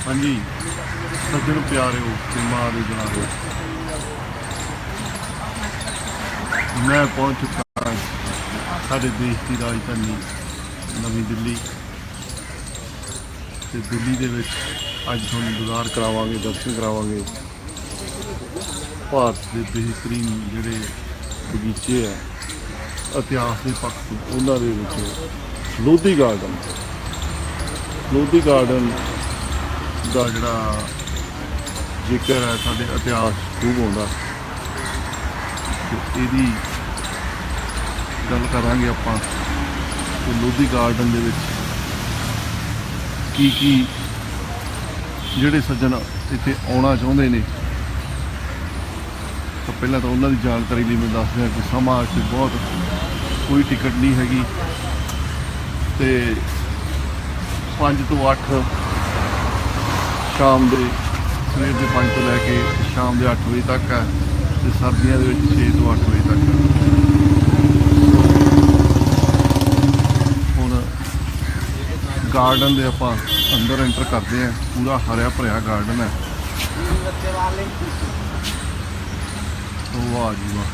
हाँ जी सज्जन प्यारे ते मां दे जनाबे मैं पहुँच चुका साढ़े देश की राजधानी नवी दिल्ली ते दिल्ली दे विच अज तुहानूं दीदार करावांगे दर्शन करावांगे भारत के बेहतरीन जिहड़े बगीचे है इतिहास के पक्ष तो उन्हां दे विच लोधी गार्डन का जिहड़ा जिक्र है साडे इतिहास खूब आउंदा ते इहदी गल करांगे आपां ते लोधी गार्डन दे विच की जिहड़े सज्जन इत्थे आउणा चाहुंदे ने तो पहला तो उन्होंने जानकारी लिए मैं दस दिया कि समा इतने बहुत कोई टिकट नहीं हैगी तो 5 तो 8 शाम के सवेर के 5 तो लैके शाम के 8 बजे तक है तो सर्दियों के 6 तो 8 बजे तक हुण गार्डन के आप अंदर एंटर करते हैं पूरा हरिया भरिया गार्डन है वाह जी वाह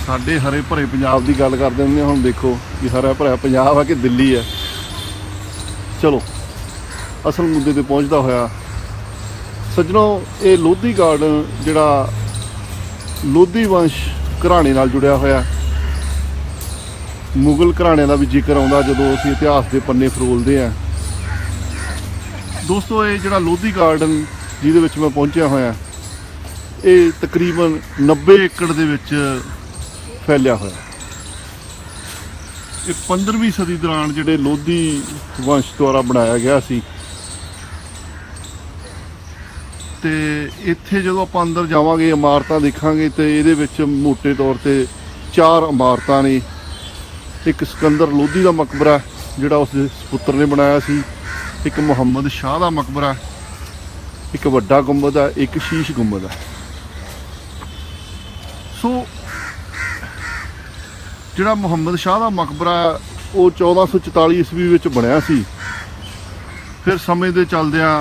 साडे हरे भरे पंजाब की गल करते हैं हुण देखो कि हरा भरा पंजाब है कि दिल्ली है। चलो असल मुद्दे ते पहुँचता होया सज्जनों ये लोधी गार्डन जिहड़ा लोधी वंश घराणे नाल जुड़िया होया मुगल घराणिਆਂ ਦਾ भी जिक्र आउंदा जदों असीं इतिहास के पन्ने फरोलदे हैं। दोस्तों ये जिहड़ा लोधी गार्डन जिहदे विच मैं पहुंचया होया ये तकरीबन 90 एकड़ दे विच फैलिया होया। ये 15वीं सदी दौरान जिहड़े लोधी वंश द्वारा बनाया गया सी ते इत्थे जदों आपां अंदर जावांगे इमारतां देखांगे तो ये विच मोटे तौर ते 4 इमारतां ने। एक सिकंदर लोधी का मकबरा जिहड़ा उसके पुत्र ने बनाया सी, एक मुहम्मद शाह का मकबरा, एक वड्डा गुंबद है, एक शीश गुंबद है। सो जिहड़ा मुहम्मद शाह का मकबरा वो 1444 ईस्वी विच बनया सी। फिर समय दे चलदियां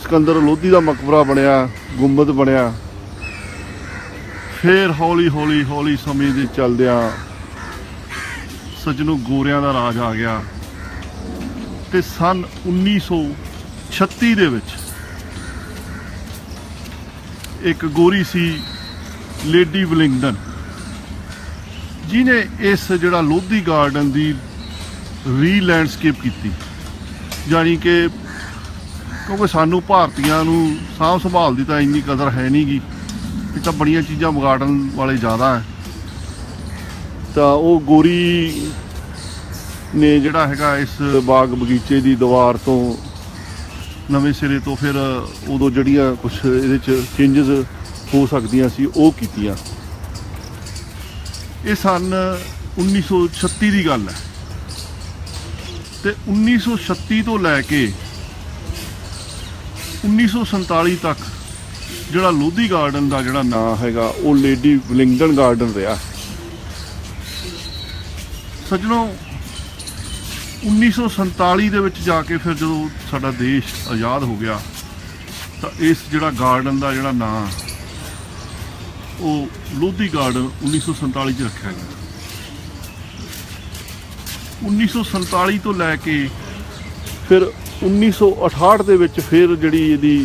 सिकंदर लोधी का मकबरा बनया, गुंबद बनया। फिर हौली हौली हौली समय दे चलदियां सज्जनों गोरियां दा राज आ गया ते सन 1936 दे विच एक गोरी सी लेडी विलिंगडन जिन्हें इस जिहड़ा लोधी गार्डन की री लैंडस्केप की, जानी कि क्योंकि सानू भारतीयां नू साਂਭ संभाल की तो इन्नी कदर है नहीं गी, ये तो बड़ियां चीज़ां विगाड़न वाले ज़्यादा है। तो वो गोरी ने जिहड़ा हैगा इस बाग बगीचे की दीवार तो नवे सिरे तो फिर उदों जिहड़ियां कुछ इहदे चेंजिज हो सकदियां सी वो कीतियां। ये सन 1936 की गल है ते 1936 तो लैके 1947 तक जिहड़ा लोधी गार्डन का जिहड़ा नाम हैगा वो लेडी विलिंगडन गार्डन रहा। सज्जनों 1947 दे विच जाके फिर जो साडा देश आज़ाद हो गया तो इस जिहड़ा गार्डन का जिहड़ा नाम वो लोधी गार्डन 1947 च रखा गया। 1947 तो लैके फिर 1968 दे विच फिर जिहड़ी इहदी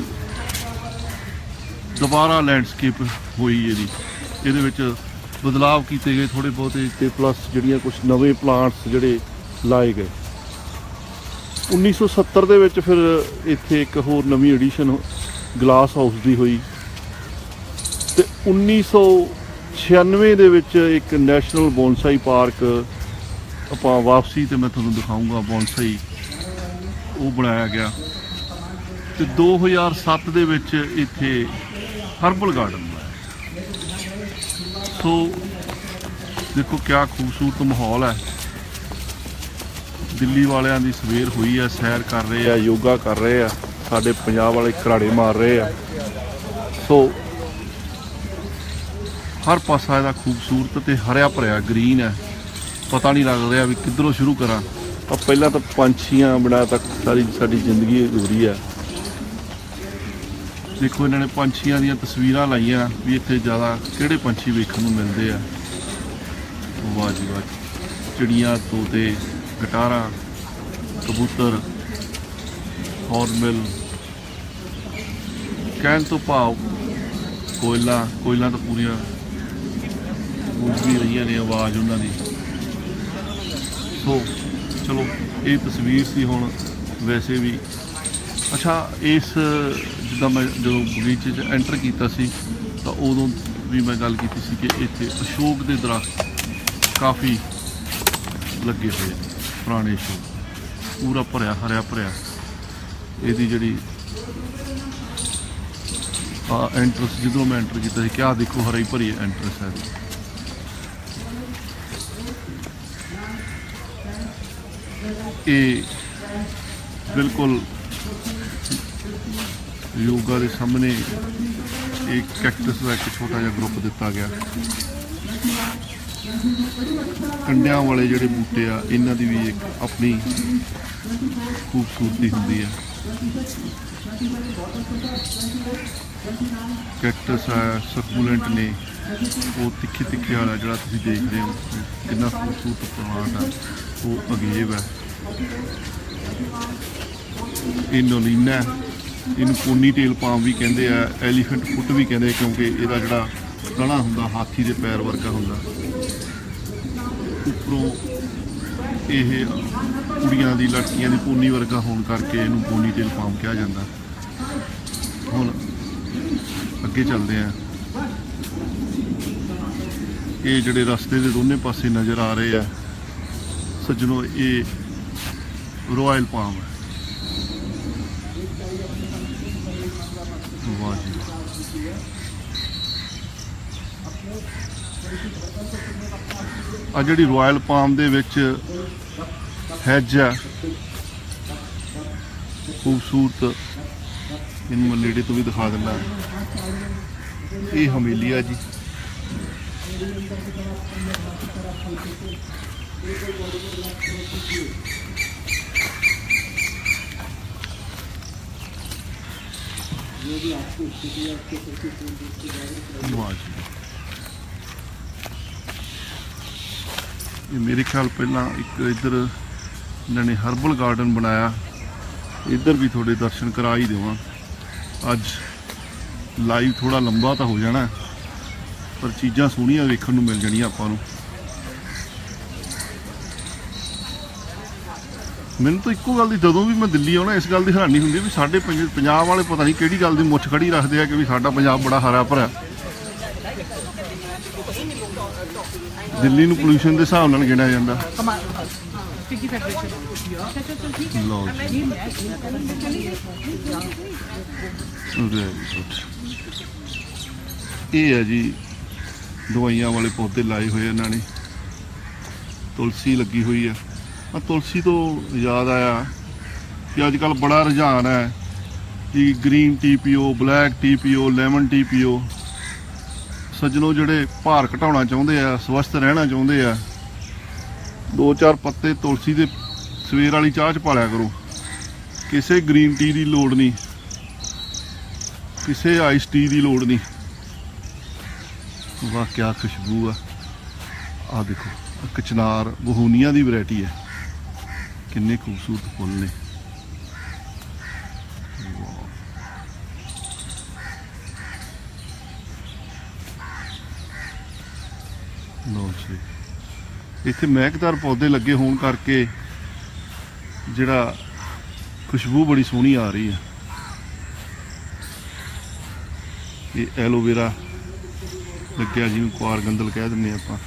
दोबारा लैंडस्केप हुई, इहदे विच बदलाव किए गए थोड़े बहुते ते प्लस जिहड़ियां कुछ नवे प्लांट्स जिहड़े लाए गए। 1970 दे विच फिर इत्थे एक होर नवी एडिशन ग्लास हाउस की हुई ते 1996 दे विच एक नैशनल बोनसाई पार्क आपां वापसी ते मैं तुहानूं दिखाऊंगा बोनसाई वो बनाया गया ते 2007 दे विच इत्थे हर्बल गार्डन बनाया। सो देखो क्या खूबसूरत माहौल है। दिल्ली वालियां दी सवेर हुई है, सैर कर रहे हैं, योगा कर रहे हैं, साडे पंजाब वाले घराड़े मार रहे हैं। सो हर पासा इहदा खूबसूरत ते हरिया भरिया ग्रीन है, पता नहीं लग रहा भी किधरों शुरू करा। अब पहला तो पंछियां बिना तक सारी साडी जिंदगी अधूरी है। देखो इन्होंने पंछियां दी तस्वीरां लाइया भी इत्थे ज़्यादा किहड़े पंछी वेखण नूं मिलदे आ। वाह जी वाह, चिड़ियाँ, तोते, गटारा, कबूतर, हॉर्नबिल, कहण तो भाव कोयलां तो पूरियां गूंज भी रही ने आवाज़ उन्होंने। सो चलो ये तस्वीर सी हुण वैसे भी अच्छा। इस जिद्दां मैं जो बगीचे च एंटर किया सी तो उदों भी मैं गल की सी कि इत्थे अशोक के दरख्त काफ़ी लगे हुए, पुराने अशोक पूरा भरिया हरिया भरिया। इसकी जी एंट्रस जिधरों मैं एंटर किया क्या देखो हरी भरी एंट्रस है। ये बिल्कुल योगा के सामने एक कैक्टस का एक छोटा जिहा ग्रुप दिता गया। कंडियां वाले जोड़े बूटे आ इन्हां दी भी एक अपनी खूबसूरती होंदी है। कैक्टस है सकूलेंट ने वो तिखे तिखे वाला जो तुम देख रहे हो कितना खूबसूरत प्लांट है वो अगेव है। ये नोलिना इन पोनी टेल पाम भी कहते हैं, एलीफेंट फुट भी कहते हैं क्योंकि यदा जोड़ा तना होंदा हाथी के पैर वर्गा होंदा। उपरों ये कुड़ियां दी लड़कियां दी पोनी वर्गा होने करके इनू पोनी टेल पाम कहा जाता। हुण अगे चलते हैं। ये जोड़े रस्ते के दोनों पासे नज़र आ रहे हैं सज्जनों, ये रॉयल पाम है। वाह जी, आ जी रॉयल पाम दे विच हैज है खूबसूरत। इन मैं नेड़े तो भी दिखा दिना। ये हमेलिया जी, ये मेरे ख्याल पहला एक इधर इन्होंने हर्बल गार्डन बनाया, इधर भी थोड़े दर्शन करा ही देवां। अज लाइव थोड़ा लंबा तो हो जाना पर चीज़ां सोहणियां वेखण नूं मिल जाणियां आपां नूं। मैनूं तो इक्को गल दी जदों भी मैं दिल्ली आउणा इस गल दी हैरानी हुंदी भी साडे पंजाब वाले पता नहीं किहड़ी गल दी मुੱਛ खड़ी रखदे आ कि भी साडा पंजाब बड़ा हरा भरा। दिल्ली नूं पोल्यूशन के हिसाब नाल गिणिया जांदा। लो ये है जी दवाइयां वाले पौधे लाए हुए इन्होंने। तुलसी लगी हुई है। तुलसी तो याद आया कि अजकल बड़ा रुझान है कि ग्रीन टी पियो, ब्लैक टी पियो, लेमन टी पियो। सज्जनों जोड़े भार घटाना चाहते हैं, स्वस्थ रहना चाहते हैं, 2-4 पत्ते तुलसी के सवेर वाली चाह च पा लिया करो। किसी ग्रीन टी की लोड़ नहीं, किसी आइस टी की लोड़ नहीं। वाह क्या खुशबू है। आ देखो कचनार बहूनिया की वैरायटी है, किन्ने खूबसूरत फुल ने। लो जी इत्थे महकदार पौधे लगे होने करके जिहड़ा खुशबू बड़ी सोहनी आ रही है। ये एलोवेरा लग्या जिन्होंने कुआर गंदल कह दिंदे आपां।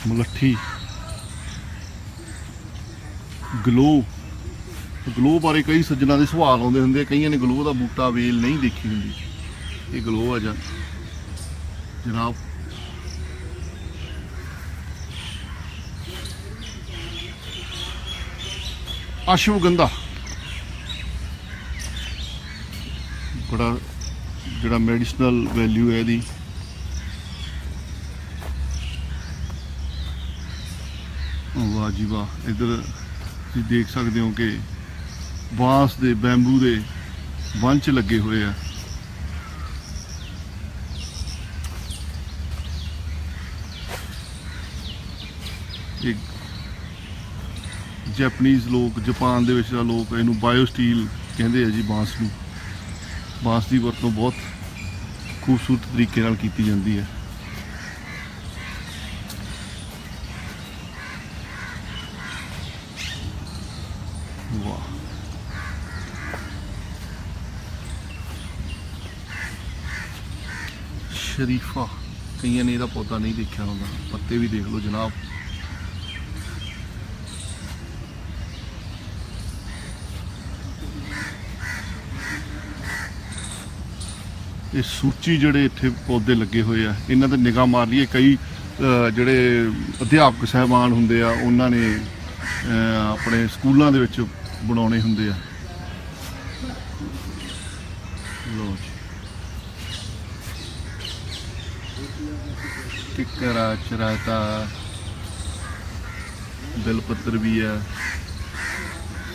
मुलट्ठी, ग्लो बारे कई सज्जनों के सवाल आते होंगे, कई ने ग्लो का बूटा वेल नहीं देखी होंगी। ये ग्लो है जनाब। अश्वगंधा बड़ा जिहड़ा मैडिसिनल वैल्यू है इहदी। वाह जी वाह, इधर तुसीं देख सकते हो कि बांस दे बैम्बू दे वंच लगे हुए हैं। एक जैपनीज़ लोग, जापान दे विच लोग इहनूं बायो स्टील कहंदे आ जी। बांस नूं, बांस की वरतों बहुत खूबसूरत तरीके नाल कीती जाती है। वाह, शरीफा, कईयां ने इहदा पौधा नहीं देखा होगा, पत्ते भी देख लो जनाब। ये सूची जड़े इत्थे पौधे लगे हुए आ, इन्हां ते निगाह मार लीए। कई जड़े अध्यापक साहबान हुंदे आ, उन्हां ने अपने स्कूलों दे विच बनाउणे हुंदे आ। लो जी, किक्कर आ, चराता, बिलपत्र भी है,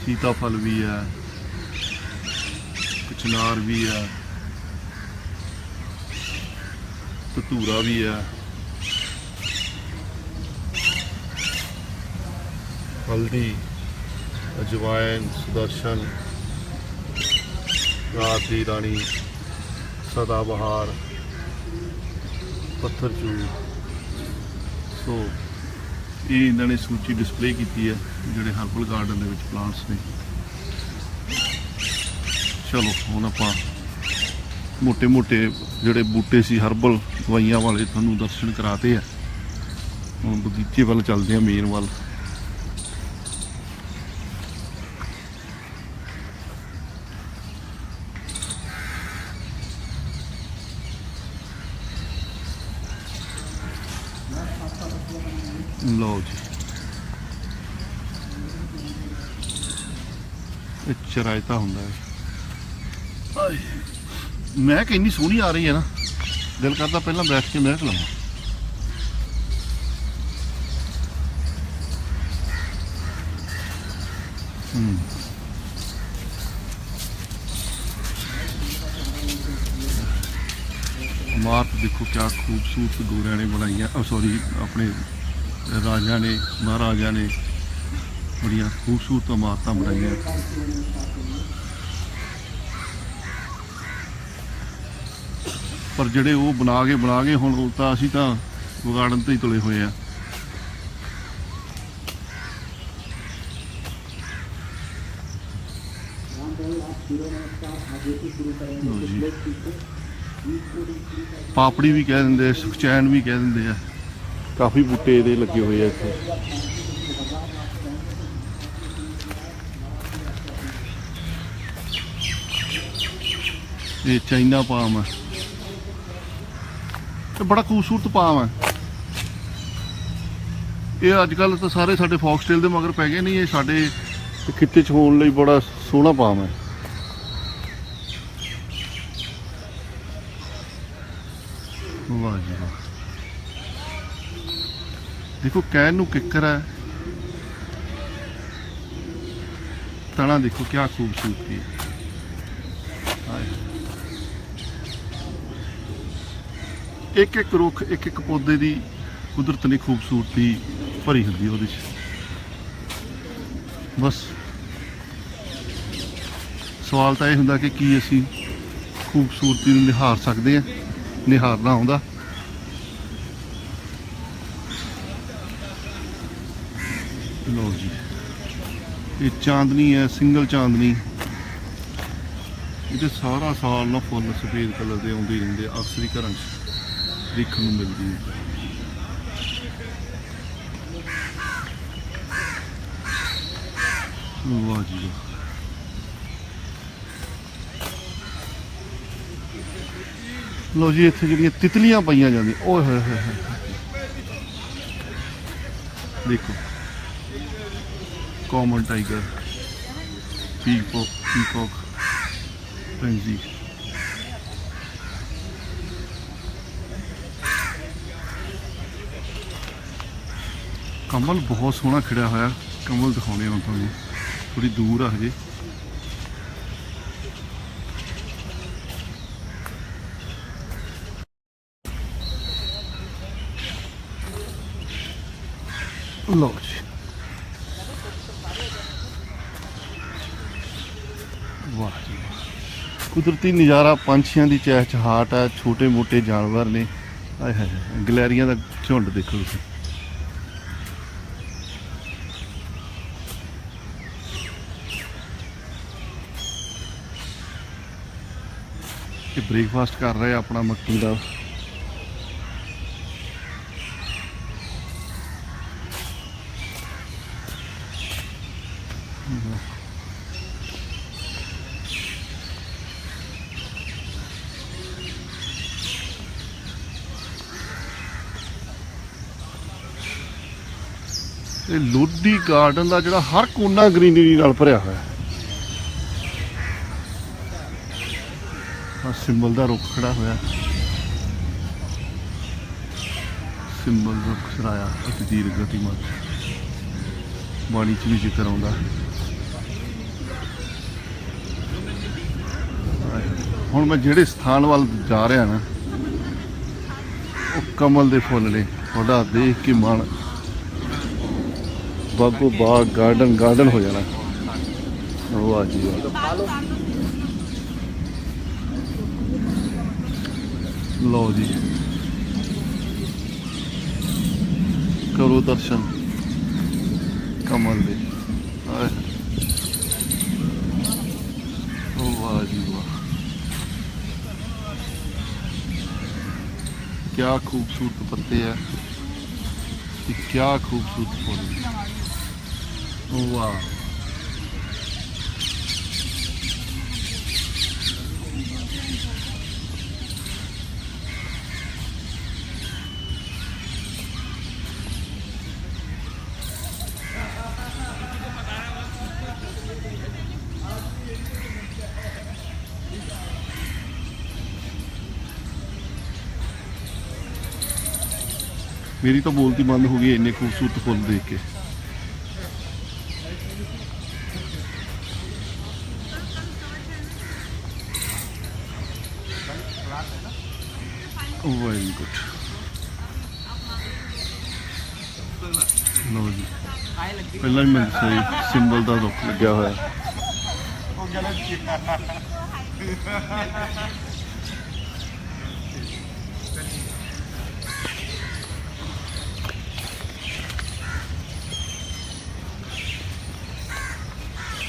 सीताफल भी है, कचनार भी है, धतूरा भी है, हल्दी, अजवाइन, सुदर्शन, रात दी रानी, सदाबहार, पत्थर चूर। सो ये इन्होंने सूची डिस्पले की है जोड़े हर्बल गार्डन के प्लांट्स ने। चलो हुण आपां मोटे मोटे जोड़े बूटे सी हर्बल दवाइयां वाले तुहानूं दर्शन कराते हैं। हुण बगीचे वाल चलते हैं, मेन वाल। लो जी, चरायता होंदा है। महक इन्नी सोहनी आ रही है ना, दिल करता पहला बैठ के महक लवां। इमारत देखो क्या खूबसूरत गोरियां ने बनाई है, सॉरी अपने राजा ने, महाराजा ने बड़िया खूबसूरत इमारत बनाई। पर ਜਿਹੜੇ ਉਹ ਬਣਾ ਕੇ ਹੁਣ ਤਾਂ ਅਸੀਂ ਤਾਂ ਵਿਗਾੜਨ ਤੇ ਹੀ ਤੁਲੇ ਹੋਏ ਆ। ਪਾਪੜੀ ਵੀ ਕਹਿ ਦਿੰਦੇ, ਸੁਖਚੈਨ ਵੀ ਕਹਿ ਦਿੰਦੇ ਆ। ਕਾਫੀ ਬੂਟੇ ਇਹਦੇ ਲੱਗੇ ਹੋਏ ਆ ਇੱਥੇ। ਇਹ ਚਾਈਨਾ ਪਾਮ ਹੈ, ਤੇ ਬੜਾ ਖੂਬਸੂਰਤ ਪਾਮ ਹੈ। ਇਹ ਅੱਜ ਕੱਲ੍ਹ ਤਾਂ ਸਾਰੇ ਸਾਡੇ ਫੌਕਸਟੇਲ ਦੇ ਮਗਰ ਪੈ ਗਏ, ਨਹੀਂ ਇਹ ਸਾਡੇ ਖਿੱਤੇ 'ਚ ਹੋਣ ਲਈ ਬੜਾ ਸੋਹਣਾ ਪਾਮ ਹੈ। ਵਾਹ ਜੀ ਵਾਹ, देखो कैन नू किक्कर है, तना देखो क्या खूबसूरती है। एक एक रुख, एक एक पौधे की कुदरत ने खूबसूरती भरी होंदी ओहदे च। बस सवाल तो यह होंदा कि की असी खूबसूरती नूं निहार सकते हैं, निहारना आउंदा। लो जी, ये चांदनी है, सिंगल चांदनी। ये सारा साल ना फुल सफेद कलर के आते रहते, अक्सर ही घर देखने को मिलती है। वाह जी वाह, लो जी इत्थे जिहड़ियां तितलियां पाईयां जांदियां, ओए होए होए देखो, कॉमन टाइगर, पीकॉक, पेंजी, कमल बहुत सोहना खिड़िया होया। कमल दिखाने हम तुहानूं, थोड़ी दूर आ हजे। लो जी, वाह जी वाह, कुदरती नज़ारा, पंछियों की चहचहाट है, छोटे मोटे जानवर ने। आए हाय हाय, गलैरियां का झुंड देखो तुसीं। ये ब्रेकफास्ट कर रहे अपना मक्की का। ਇਹ ਲੋਧੀ ਗਾਰਡਨ ਦਾ ਜਿਹੜਾ ਹਰ ਕੋਨਾ ਗ੍ਰੀਨਰੀ ਨਾਲ ਭਰਿਆ ਹੋਇਆ। ਆ ਸਿੰਬਲ ਦਾ ਰੁੱਖ ਖੜਾ ਹੋਇਆ। ਸਿੰਬਲ ਰੁੱਖ ਸਰਾਇਆ ਅਤੀ ਦੀਰ ਗਤੀਮਾਨ, ਬਾਣੀ 'ਚ ਵੀ ਜ਼ਿਕਰ ਆਉਂਦਾ। ਹੁਣ ਮੈਂ ਜਿਹੜੇ ਸਥਾਨ ਵੱਲ ਜਾ ਰਿਹਾ ਨਾ, ਉਹ ਕਮਲ ਦੇ ਫੁੱਲ ਨੇ। ਤੁਹਾਡਾ ਦੇਖ ਕੇ ਮਨ ਬਾਗੋ ਬਾਗ, गार्डन हो जाना। वाह जी वाह, लो जी करो दर्शन कमल दे। वाह जी वाह, क्या खूबसूरत पत्ते हैं, क्या खूबसूरत फूल। वाह, मेरी तो बोलती बंद हो गई इन्ने खूबसूरत फुल देख के। वेरी गुड, लो जी, पहला ही मैं सही सिंबल का रुख लग्या होया।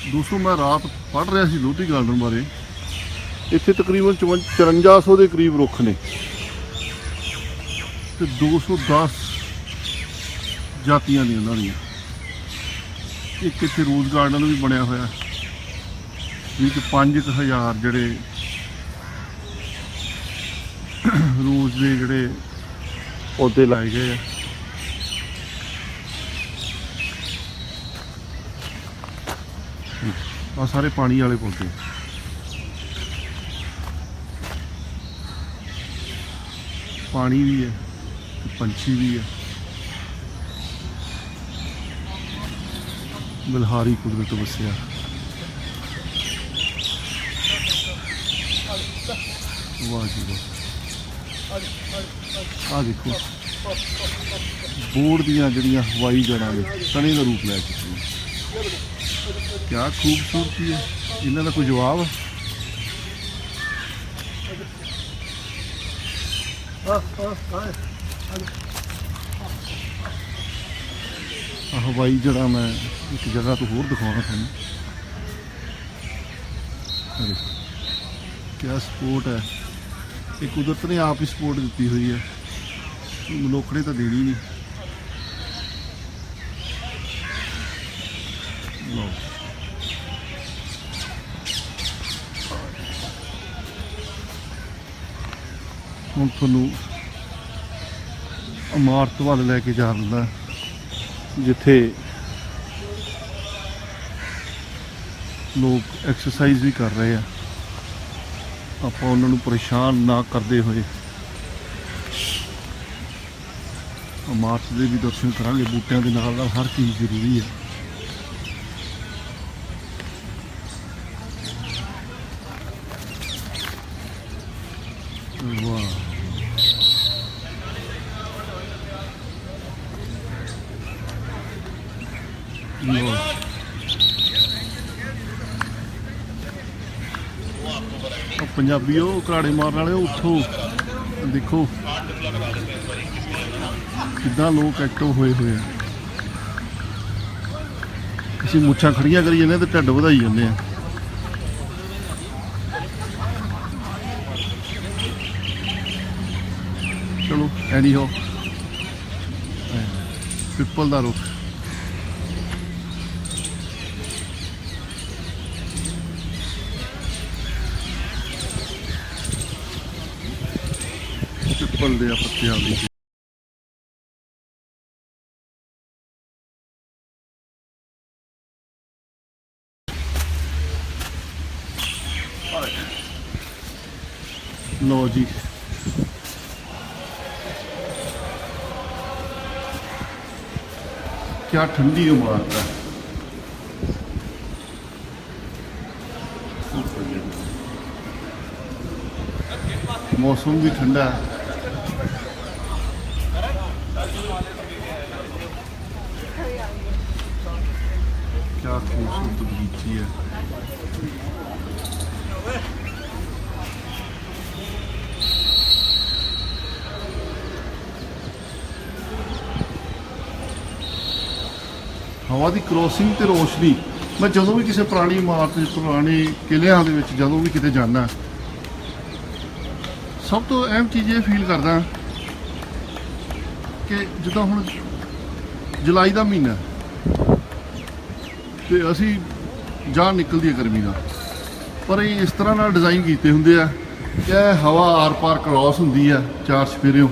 दोस्तों मैं रात पढ़ रहा सी लोधी गार्डन बारे। इत्थे तकरीबन 5400 के करीब रुख ने ते 210 जातियां ने उन्हां दियां। एक इत्थे रोज़ गार्डन भी बनया होया, जिस 5000 जिहड़े रोज़ के जिहड़े पौधे लाए गए हैं। आ सारे पानी वाले पौधे, पानी भी है, पंछी भी है। बलहारी कुदरत बसिया। वाह जी वाह, आ देखो बोर्ड दियां जड़ियां हवाई जड़ा ने तने का रूप लै चुकी हैं। क्या खूबसूरती है, इन्हों का कोई जवाब। हवाई जड़ा मैं एक जगह तो होर दिखाना थानू। क्या सपोर्ट है, ये कुदरत ने आप ही सपोर्ट दी हुई है, मनुख ने तो देनी नहीं। लो ਹੁਣ ਤੁਹਾਨੂੰ ਇਮਾਰਤ ਵੱਲ ਲੈ ਕੇ ਜਾਂਦਾ, ਜਿੱਥੇ ਲੋਕ ਐਕਸਰਸਾਈਜ਼ ਵੀ ਕਰ ਰਹੇ ਆ। ਆਪਾਂ ਉਹਨਾਂ ਨੂੰ ਪਰੇਸ਼ਾਨ ਨਾ ਕਰਦੇ ਹੋਏ ਮਾਰਚ ਦੇ ਵੀ ਦਰਸ਼ਨ ਕਰਾਂਗੇ। ਬੂਟਿਆਂ ਦੇ ਨਾਲ ਨਾਲ ਹਰ ਚੀਜ਼ ਜ਼ਰੂਰੀ ਹੈ। ਵਾਹ, ਪੰਜਾਬੀ ਉਹ ਘਰਾੜੇ ਮਾਰਨ ਵਾਲੇ ਉੱਥੋਂ ਦੇਖੋ ਕਿੱਦਾਂ ਲੋਕ ਐਕਟਿਵ ਹੋਏ ਆ। ਅਸੀਂ ਮੁੱਛਾਂ ਖੜੀਆਂ ਕਰੀ ਜਾਂਦੇ ਤੇ ਢਿੱਡ ਵਧਾਈ ਜਾਂਦੇ ਆ। ਚਲੋ ਐਨੀ ਹੋ ਪਿੱਪਲ ਦਾ ਰੁੱਖ, ਪਿੱਪਲ ਦੇ ਪੱਤਿਆਂ ਦੀ लो जी। क्या ठंडी इमारत है, मौसम भी ठंडा है। क्या खूबसूरत बगीची है। हवा की क्रॉसिंग तो रोशनी, मैं जो भी किसी पुरानी इमारत पुराने किलियां दे विच जदों भी किते जाना, सब तो अहम चीज़ ये फील करदा कि जिद्दां हुण जुलाई का महीना तो असी जान निकलती है गर्मी का, पर ये इस तरह नाल डिज़ाइन कीते हुंदे आ कि हवा आर पार क्रॉस हुंदी है चार चफेरियों।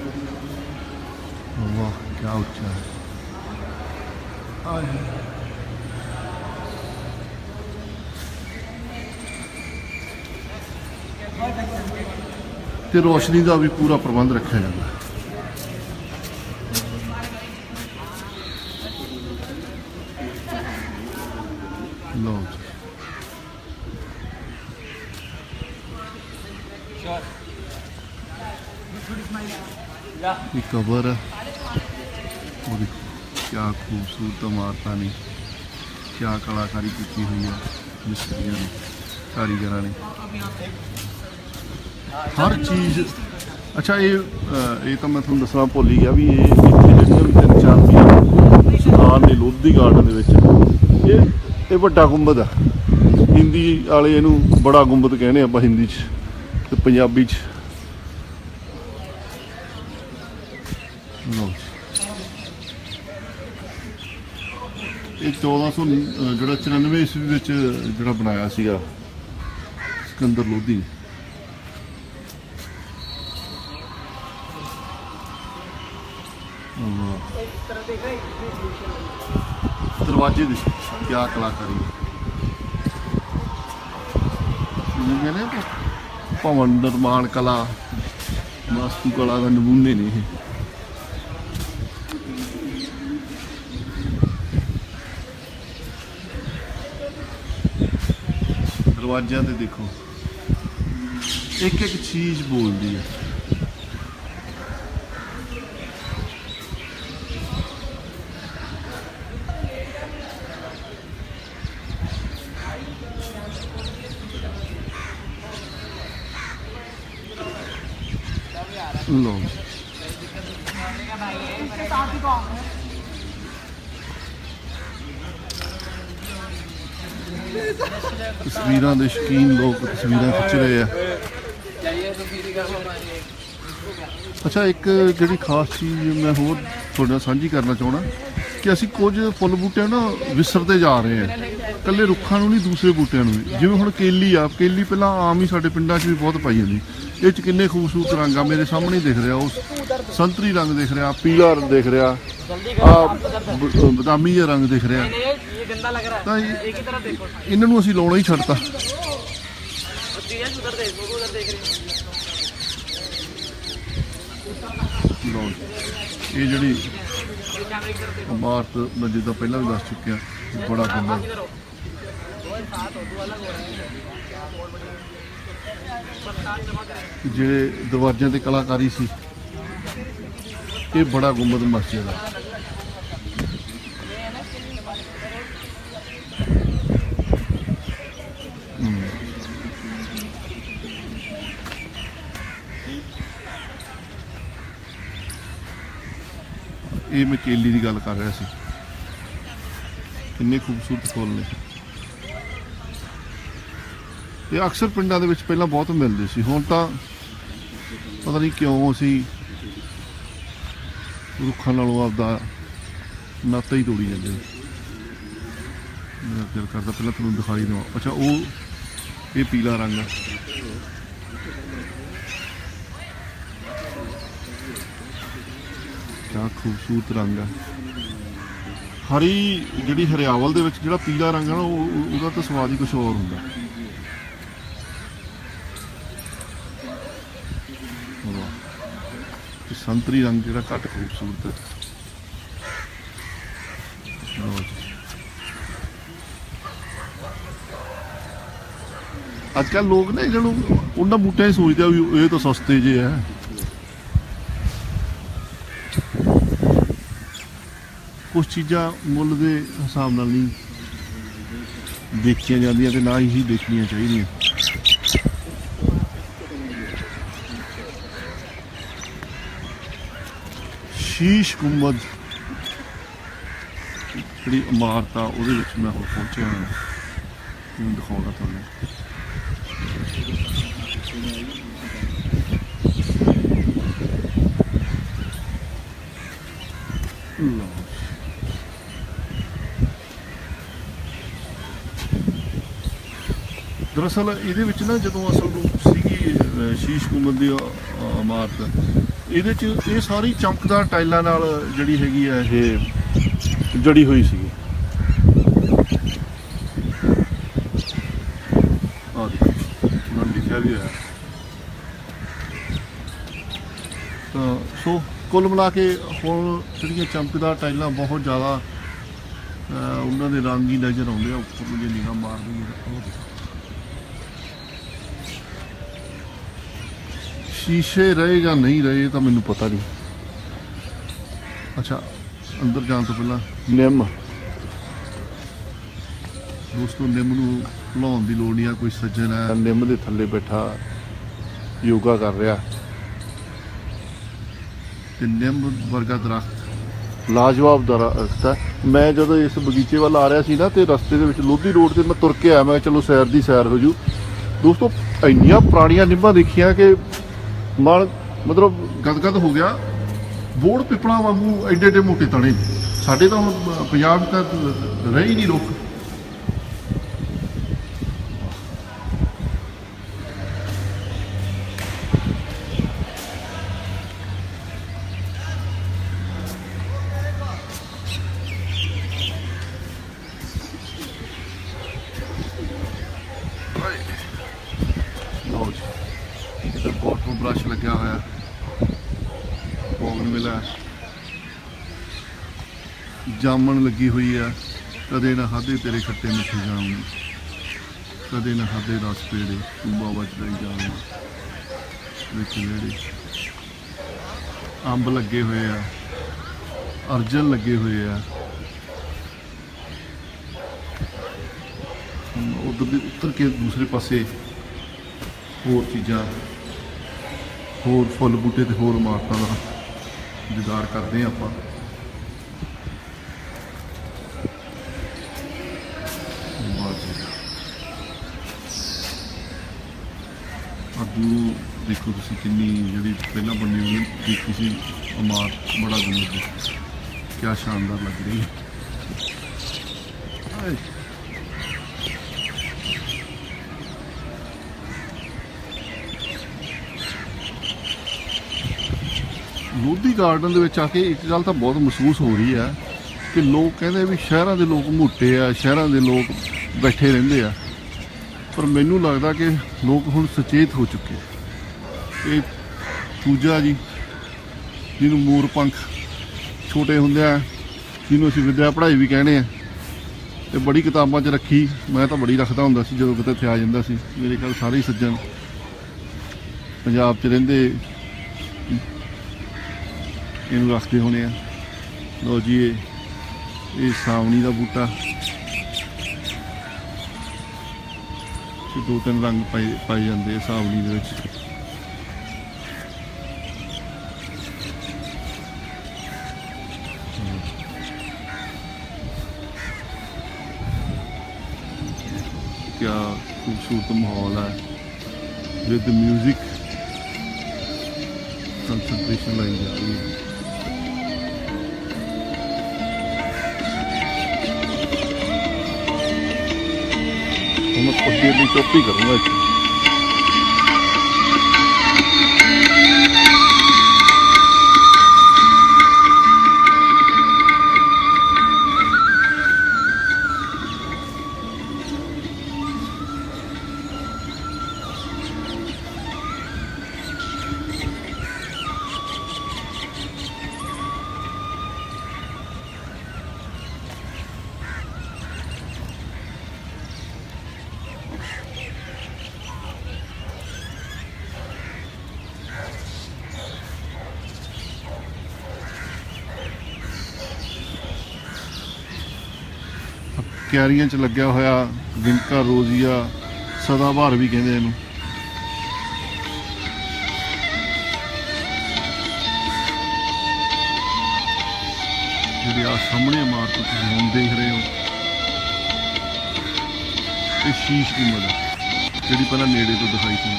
वाह क्या उच्चा है। ते रोशनी का भी पूरा प्रबंध रखा जाता है। लो जी कबर है, क्या खूबसूरत इमारत ने, क्या कलाकारी की हुई है मिस्त्रियों ने, कारीगर ने, हर चीज़। अच्छा ये तो मैं थोड़ा दसना भुल ही गया भी ये भी 3-4 भी स्थान ने लोधी गार्डन ये बड़ा गुंबद है। हिंदी वाले इनू बड़ा गुंबद कहने आप हिंदी ते पंजाबी च। ये 1494 ईस्वी में जो बनाया सीगा सिकंदर लोधी। दरवाजे दी क्या कलाकारी, कहने भवन निर्माण कला वास्तु कला का नमूने ने। दरवाजा ते देखो एक एक चीज बोलती है। लो तस्वीर के शौकीन लोग तस्वीर खिंच रहे हैं। अच्छा एक जी खास चीज़ मैं होर थोड़े साझी करना चाहना कि असी कुछ फुल बूटियां ना विसरते जा रहे हैं, कल्ले रुखा नहीं दूसरे बूटियां भी। जिवें हुण केली आ, केली पहला आम ही साडे पिंडां 'च भी बहुत पाई जाती। ये किन्ने खूबसूरत रंग आ, मेरे सामने दिख रहा, उस संतरी रंग दिख रहा, पीला दिख रहा, बदामी जिहा रंग दिख रहा। तो इन्हों असीं लाउणा ही छड्डता। ਲਓ ਇਹ ਜਿਹੜੀ ਇਮਾਰਤ ਮੈਂ ਜਿੱਦਾਂ ਪਹਿਲਾਂ ਵੀ ਦੱਸ ਚੁੱਕਿਆ, ਬੜਾ ਗੁੰਬਦ ਜਿਹੜੇ ਦਰਵਾਜ਼ਿਆਂ ਤੇ ਕਲਾਕਾਰੀ ਸੀ, ਇਹ ਬੜਾ ਗੁੰਬਦ ਮਸਜਿਦ ਹੈ। ਇਹ ਮੈਂ ਕੇਲੀ ਦੀ ਗੱਲ ਕਰ ਰਿਹਾ ਸੀ, ਕਿੰਨੇ ਖੂਬਸੂਰਤ ਫੁੱਲ ਨੇ। ਇਹ ਅਕਸਰ ਪਿੰਡਾਂ ਦੇ ਵਿੱਚ ਪਹਿਲਾਂ ਬਹੁਤ ਮਿਲਦੇ ਸੀ, ਹੁਣ ਤਾਂ ਪਤਾ ਨਹੀਂ ਕਿਉਂ ਅਸੀਂ ਰੁੱਖਾਂ ਨਾਲੋਂ ਆਪਦਾ ਨਾਤਾ ਹੀ ਤੋੜੀ ਜਾਂਦੇ ਨੇ। ਮੇਰਾ ਦਿਲ ਕਰਦਾ ਪਹਿਲਾਂ ਤੁਹਾਨੂੰ ਦਿਖਾਈ ਦੇਵਾਂ। ਅੱਛਾ, ਉਹ ਇਹ ਪੀਲਾ ਰੰਗ ਆ, ਕਿਆ ਖੂਬਸੂਰਤ ਰੰਗ ਆ। ਹਰੀ ਜਿਹੜੀ ਹਰਿਆਵਲ ਦੇ ਵਿੱਚ ਜਿਹੜਾ ਪੀਲਾ ਰੰਗ ਆ ਨਾ, ਉਹਦਾ ਤਾਂ ਸਵਾਦ ਹੀ ਕੁਛ ਹੋਰ ਹੁੰਦਾ। ਸੰਤਰੀ ਰੰਗ ਜਿਹੜਾ ਘੱਟ ਖੂਬਸੂਰਤ ਹੈ। ਅੱਜ ਕੱਲ੍ਹ ਲੋਕ ਨੇ ਇਹਨਾਂ ਨੂੰ ਉਹਨਾਂ ਬੂਟਿਆਂ 'ਚ ਸੋਚਦੇ ਆ ਵੀ ਇਹ ਤਾਂ ਸਸਤੇ ਜਿਹੇ ਆ। ਕੁਛ ਚੀਜ਼ਾਂ ਮੁੱਲ ਦੇ ਹਿਸਾਬ ਨਾਲ ਨਹੀਂ ਦੇਖੀਆਂ ਜਾਂਦੀਆਂ ਤੇ ਨਾ ਹੀ ਦੇਖਣੀਆਂ ਚਾਹੀਦੀਆਂ। ਸ਼ੀਸ਼ ਗੁੰਬਦ ਜਿਹੜੀ ਇਮਾਰਤ ਆ ਉਹਦੇ ਵਿੱਚ ਮੈਂ ਹੁਣ ਪਹੁੰਚਿਆ ਹਾਂ, ਤੁਹਾਨੂੰ ਦਿਖਾਉਣਾ ਤੁਹਾਨੂੰ। ਦਰਅਸਲ ਇਹਦੇ ਵਿੱਚ ਨਾ ਜਦੋਂ ਅਸਲ ਰੂਪ ਸੀਗੀ ਸ਼ੀਸ਼ ਗੁੰਬਦ ਦੀ ਇਮਾਰਤ, ਇਹਦੇ 'ਚ ਇਹ ਸਾਰੀ ਚਮਕਦਾਰ ਟਾਈਲਾਂ ਨਾਲ ਜਿਹੜੀ ਹੈਗੀ ਆ ਇਹ ਜੜੀ ਹੋਈ ਸੀਗੀ। ਆਹ ਦੇਖੋ ਉਹਨਾਂ ਨੇ ਲਿਖਿਆ ਵੀ ਹੋਇਆ। ਤਾਂ ਸੋ ਕੁੱਲ ਮਿਲਾ ਕੇ ਹੁਣ ਜਿਹੜੀਆਂ ਚਮਕਦਾਰ ਟਾਈਲਾਂ ਬਹੁਤ ਜ਼ਿਆਦਾ ਉਹਨਾਂ ਦੇ ਰੰਗ ਹੀ ਨਜ਼ਰ ਆਉਂਦੇ ਆ। ਉੱਪਰ ਨੂੰ ਜੇ ਨਿਗਾਹ ਮਾਰਦੇ ਸ਼ੀਸ਼ੇ ਰਹੇ ਜਾਂ ਨਹੀਂ ਰਹੇ ਤਾਂ ਮੈਨੂੰ ਪਤਾ ਨਹੀਂ। ਅੱਛਾ, ਅੰਦਰ ਜਾਣ ਤੋਂ ਪਹਿਲਾਂ ਨਿੰਮ ਦੋਸਤੋ, ਨਿੰਮ ਨੂੰ ਲਾਉਣ ਦੀ ਲੋੜ ਨਹੀਂ ਆ। ਕੋਈ ਸੱਜਣ ਹੈ ਨਿੰਮ ਦੇ ਥੱਲੇ ਬੈਠਾ ਯੋਗਾ ਕਰ ਰਿਹਾ, ਤੇ ਨਿੰਮ ਵਰਗਾ ਦਰਖਤ ਲਾਜਵਾਬ ਦਰਖਤ ਹੈ। ਮੈਂ ਜਦੋਂ ਇਸ ਬਗੀਚੇ ਵੱਲ ਆ ਰਿਹਾ ਸੀ ਨਾ, ਤੇ ਰਸਤੇ ਦੇ ਵਿੱਚ ਲੋਧੀ ਰੋਡ ਤੇ ਮੈਂ ਤੁਰ ਕੇ ਆਇਆ। ਮੈਂ ਚਲੋ ਸੈਰ ਦੀ ਸੈਰ ਹੋ ਜੂ। ਦੋਸਤੋ, ਇੰਨੀਆਂ ਪੁਰਾਣੀਆਂ ਨਿੰਮਾਂ ਦੇਖੀਆਂ ਕਿ ਮਨ ਮਤਲਬ ਗਦਗਦ ਹੋ ਗਿਆ। ਬੋੜ ਪਿੱਪਲਾਂ ਵਾਂਗੂ ਐਡੇ ਐਡੇ ਮੋਟੇ ਤਣੇ। ਸਾਡੇ ਤਾਂ ਹੁਣ ਪੰਜਾਬ ਤਾਂ ਰਹੇ ਹੀ ਨਹੀਂ ਰੁੱਖ। ਵਾਟਰ ਬਰਸ਼ ਲੱਗਿਆ ਹੋਇਆ, ਬੋਗਨਵਿਲਾ, ਜਾਮਣ ਲੱਗੀ ਹੋਈ ਆ। ਕਦੇ ਨਾ ਖਾਧੇ ਤੇਰੇ ਖੱਟੇ ਮਿੱਠੇ ਜਾਮਣ, ਕਦੇ ਨਾ ਖਾਧੇ ਰਸ ਪੇੜੇ, ਟੂਬਾ ਵੱਜਦਾ ਹੀ ਜਾਮਣ ਵਿੱਚ ਜਿਹੜੇ ਅੰਬ ਲੱਗੇ ਹੋਏ ਆ, ਅਰਜਨ ਲੱਗੇ ਹੋਏ ਆ। ਉਧਰ ਦੀ ਉੱਤਰ ਕੇ ਦੂਸਰੇ ਪਾਸੇ ਹੋਰ ਚੀਜ਼ਾਂ, ਹੋਰ ਫੁੱਲ ਬੂਟੇ ਤੇ ਹੋਰ ਇਮਾਰਤਾਂ ਦਾ ਦੀਦਾਰ ਕਰਦੇ ਹਾਂ ਆਪਾਂ। ਦੂਰੋਂ ਦੇਖੋ ਤੁਸੀਂ ਕਿੰਨੀ ਜਿਹੜੀ ਪਹਿਲਾਂ ਬਣੀ ਹੋਈ ਦੇਖੀ ਸੀ ਇਮਾਰਤ, ਬੜਾ ਗੁੰਮਤ, ਕਿਆ ਸ਼ਾਨਦਾਰ ਲੱਗ ਰਹੀ ਹੈ। ਲੋਧੀ ਗਾਰਡਨ ਦੇ ਵਿੱਚ ਆ ਕੇ ਇੱਕ ਗੱਲ ਤਾਂ ਬਹੁਤ ਮਹਿਸੂਸ ਹੋ ਰਹੀ ਹੈ ਕਿ ਲੋਕ ਕਹਿੰਦੇ ਵੀ ਸ਼ਹਿਰਾਂ ਦੇ ਲੋਕ ਮੋਟੇ ਆ, ਸ਼ਹਿਰਾਂ ਦੇ ਲੋਕ ਬੈਠੇ ਰਹਿੰਦੇ ਆ, ਪਰ ਮੈਨੂੰ ਲੱਗਦਾ ਕਿ ਲੋਕ ਹੁਣ ਸੁਚੇਤ ਹੋ ਚੁੱਕੇ। ਇਹ ਪੂਜਾ ਜੀ ਜਿਹਨੂੰ ਮੋਰ ਪੰਖ ਛੋਟੇ ਹੁੰਦਿਆਂ ਜਿਹਨੂੰ ਅਸੀਂ ਵਿੱਦਿਆ ਪੜ੍ਹਾਈ ਵੀ ਕਹਿੰਦੇ ਆ, ਤੇ ਬੜੀ ਕਿਤਾਬਾਂ 'ਚ ਰੱਖੀ। ਮੈਂ ਤਾਂ ਬੜੀ ਰੱਖਦਾ ਹੁੰਦਾ ਸੀ ਜਦੋਂ ਕਿਤੇ ਇੱਥੇ ਆ ਜਾਂਦਾ ਸੀ। ਮੇਰੇ ਕੋਲ ਸਾਰੇ ਹੀ ਸੱਜਣ ਪੰਜਾਬ 'ਚ ਰਹਿੰਦੇ ਇਹਨੂੰ ਰੱਖਦੇ ਹੋਣੇ ਆ। ਲਓ ਜੀ, ਇਹ ਸਾਵਣੀ ਦਾ ਬੂਟਾ, ਦੋ ਤਿੰਨ ਰੰਗ ਪਾਏ ਜਾਂਦੇ ਆ ਸਾਵਣੀ ਦੇ ਵਿੱਚ। क्या खूबसूरत माहौल है विद म्यूजिक। कंसंट्रेशन लाई जाती है। मैं कुछ देर की चुप ही करूँगा इसे। क्यारियां च लग्या होया विंका रोजिया सदाबहार भी कहते हैं। जी आ सामने इमारत तुम हम देख रहे हो, ये शीश की मदद जी पहला नेड़े तो दिखाई थी।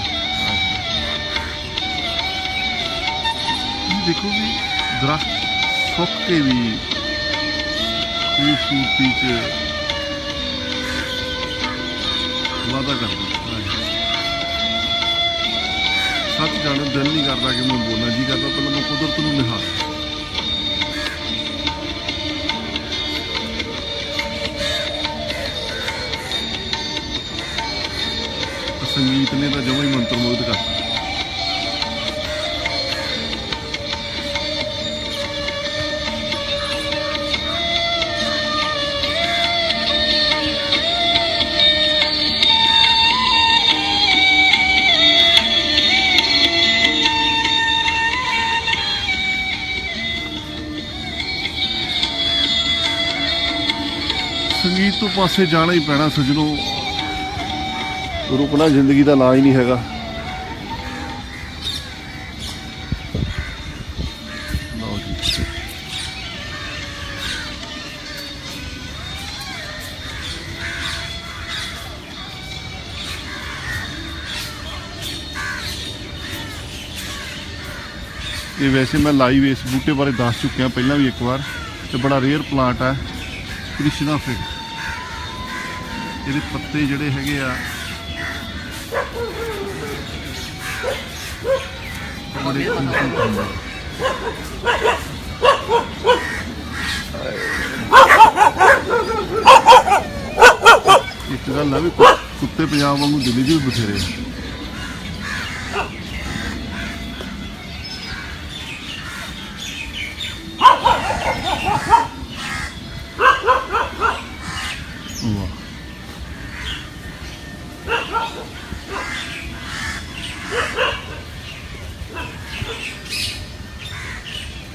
देखो भी दरख्त सुख के भी खूबसूरती च वादा कर सच जाने दिल नहीं करता कि मैं बोलना जी करता। पहले मैं कुदरत को निहार संगीत ने तो जमा ही मंत्रमुग्ध कर। संगीत तो पासे जाना ही पैना सजनों, रुकना जिंदगी का ना ही नहीं हैगा। ये वैसे मैं लाइव इस बूटे बारे दस चुकिया पहला भी एक बार, तो बड़ा रेयर प्लांट है कृष्णा फिग। ये पत्ते जड़े है बड़े एक गल है भी कुत्ते पंजाब वांगू दिल्ली च भी बथेरे।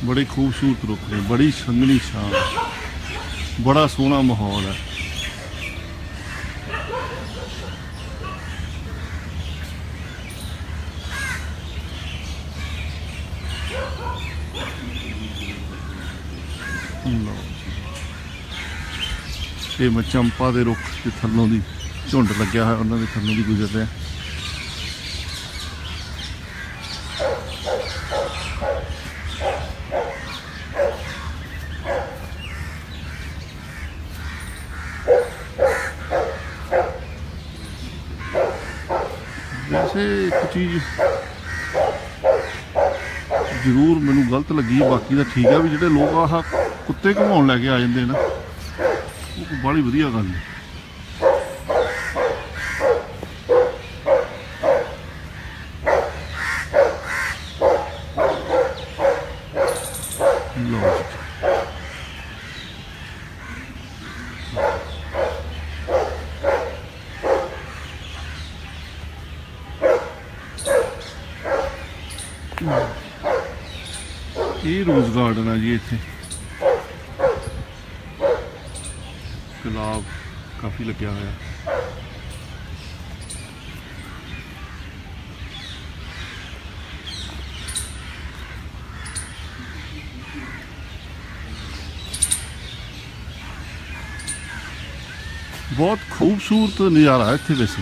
बड़े खूबसूरत रुख ने, बड़ी संघनी छां, बड़ा सोहना माहौल है। ये मैं चंपा के रुख के थलों की झुंड लग्या है, उन्होंने थलों की गुजर रहा। वैसे एक चीज़ जरूर मैनू गलत लगी, बाकी तो ठीक है भी जो लोग आह कुत्ते घुमाउण लैके आ जाते ना, वो बड़ी वधिया गल है। ਇਹ ਰੋਜ਼ ਗਾਰਡਨ ਆ ਜੀ। ਇੱਥੇ ਗੁਲਾਬ ਕਾਫੀ ਲੱਗਿਆ ਹੋਇਆ। बहुत खूबसूरत नज़ारा है इत्थे वैसे।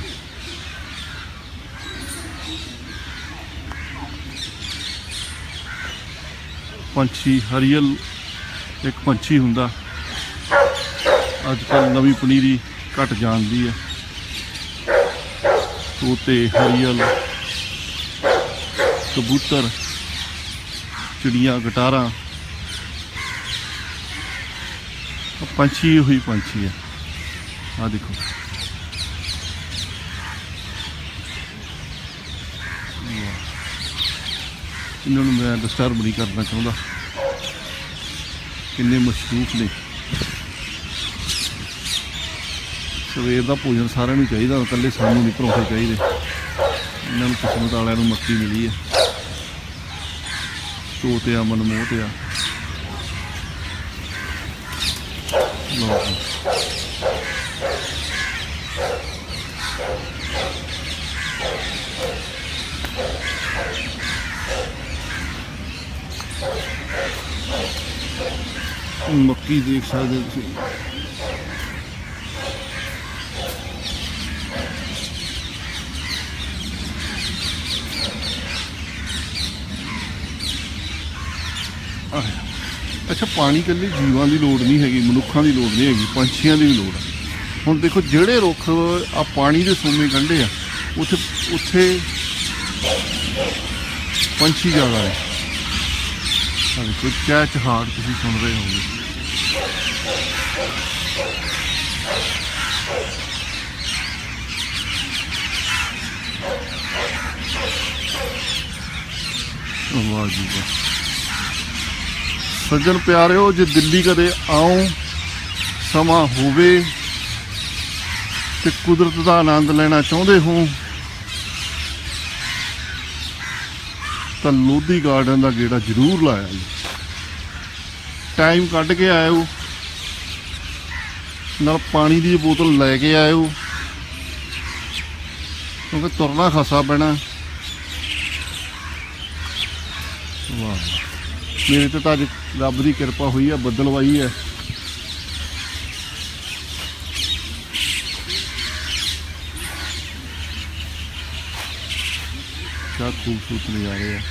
पंछी हरियल एक पंछी हुंदा अजकल नवी पनीरी घट जाती है। तोते हरियल कबूतर चिड़ियाँ गटारा पंछी हुई पंछी है। आ देखो इन्होंने मैं डिस्टर्ब नहीं करना चाहता। किन्ने मशरूफ ने। सवेर का भोजन सारे चाहिए, कल्ले सानू नहीं परौंठे चाहिए। इन्होंने किस्मत वाले मक्की मिली है। तोतिया मनमोहतिया मक्की देख सकते तुसीं। अच्छा पानी कल्ले जीवां की लोड़ नहीं हैगी, मनुखां की लोड़ नहीं हैगी, पंछियां की भी लोड़ है। हुण देखो जिहड़े रुख आ पानी के सोमे कंढे आ उत्थे उत्थे पंछी ज़्यादा है। देखो चहचहाट तुसीं सुन रहे होंगे। वाह जी वाह। सज्जन प्यारिओ जे दिल्ली कदे आओ समा होवे ते कुदरत का आनंद लेना चाहते हो तो लोधी गार्डन का गेड़ा जरूर लाया जी। टाइम कढ़ के आयो, नाल पानी की बोतल लैके आयो क्योंकि तुरना खासा पैना। वाह मेरे तो अज रब की कृपा हुई है, बदलवाई है। क्या खूबसूरत नज़ारे हैं।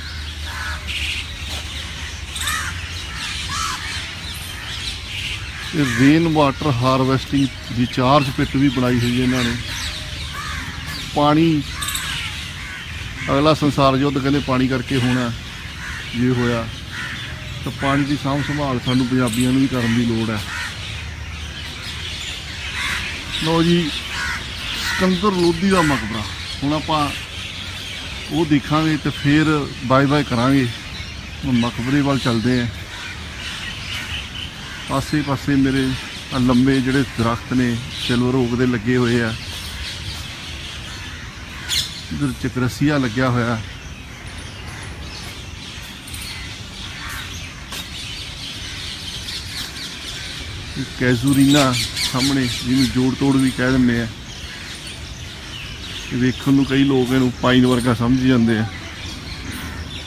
Rain water harvesting recharge pit भी बनाई हुई है इन्होंने। पानी अगला संसार युद्ध कहते पानी करके होना, ये होया तो पानी की साਂਭ संभाल सानू पंजाबियों भी करने की लोड़ है। लो जी सिकंदर लोधी का मकबरा हुण आपां वो देखांगे तो फिर बाय बाय करांगे। मकबरे वाल चलते हैं। आसे पासे मेरे लंबे जिहड़े दरख्त ने सिल्वर ओक दे लगे हुए आ। इधर चकरसिया लग्या होया। कैजुरीना सामने जिन्होंने जोड़ तोड़ भी कह देंगे हैं। वेखण नूं कई लोग इहनूं पाइन वर्गा समझ जाते हैं।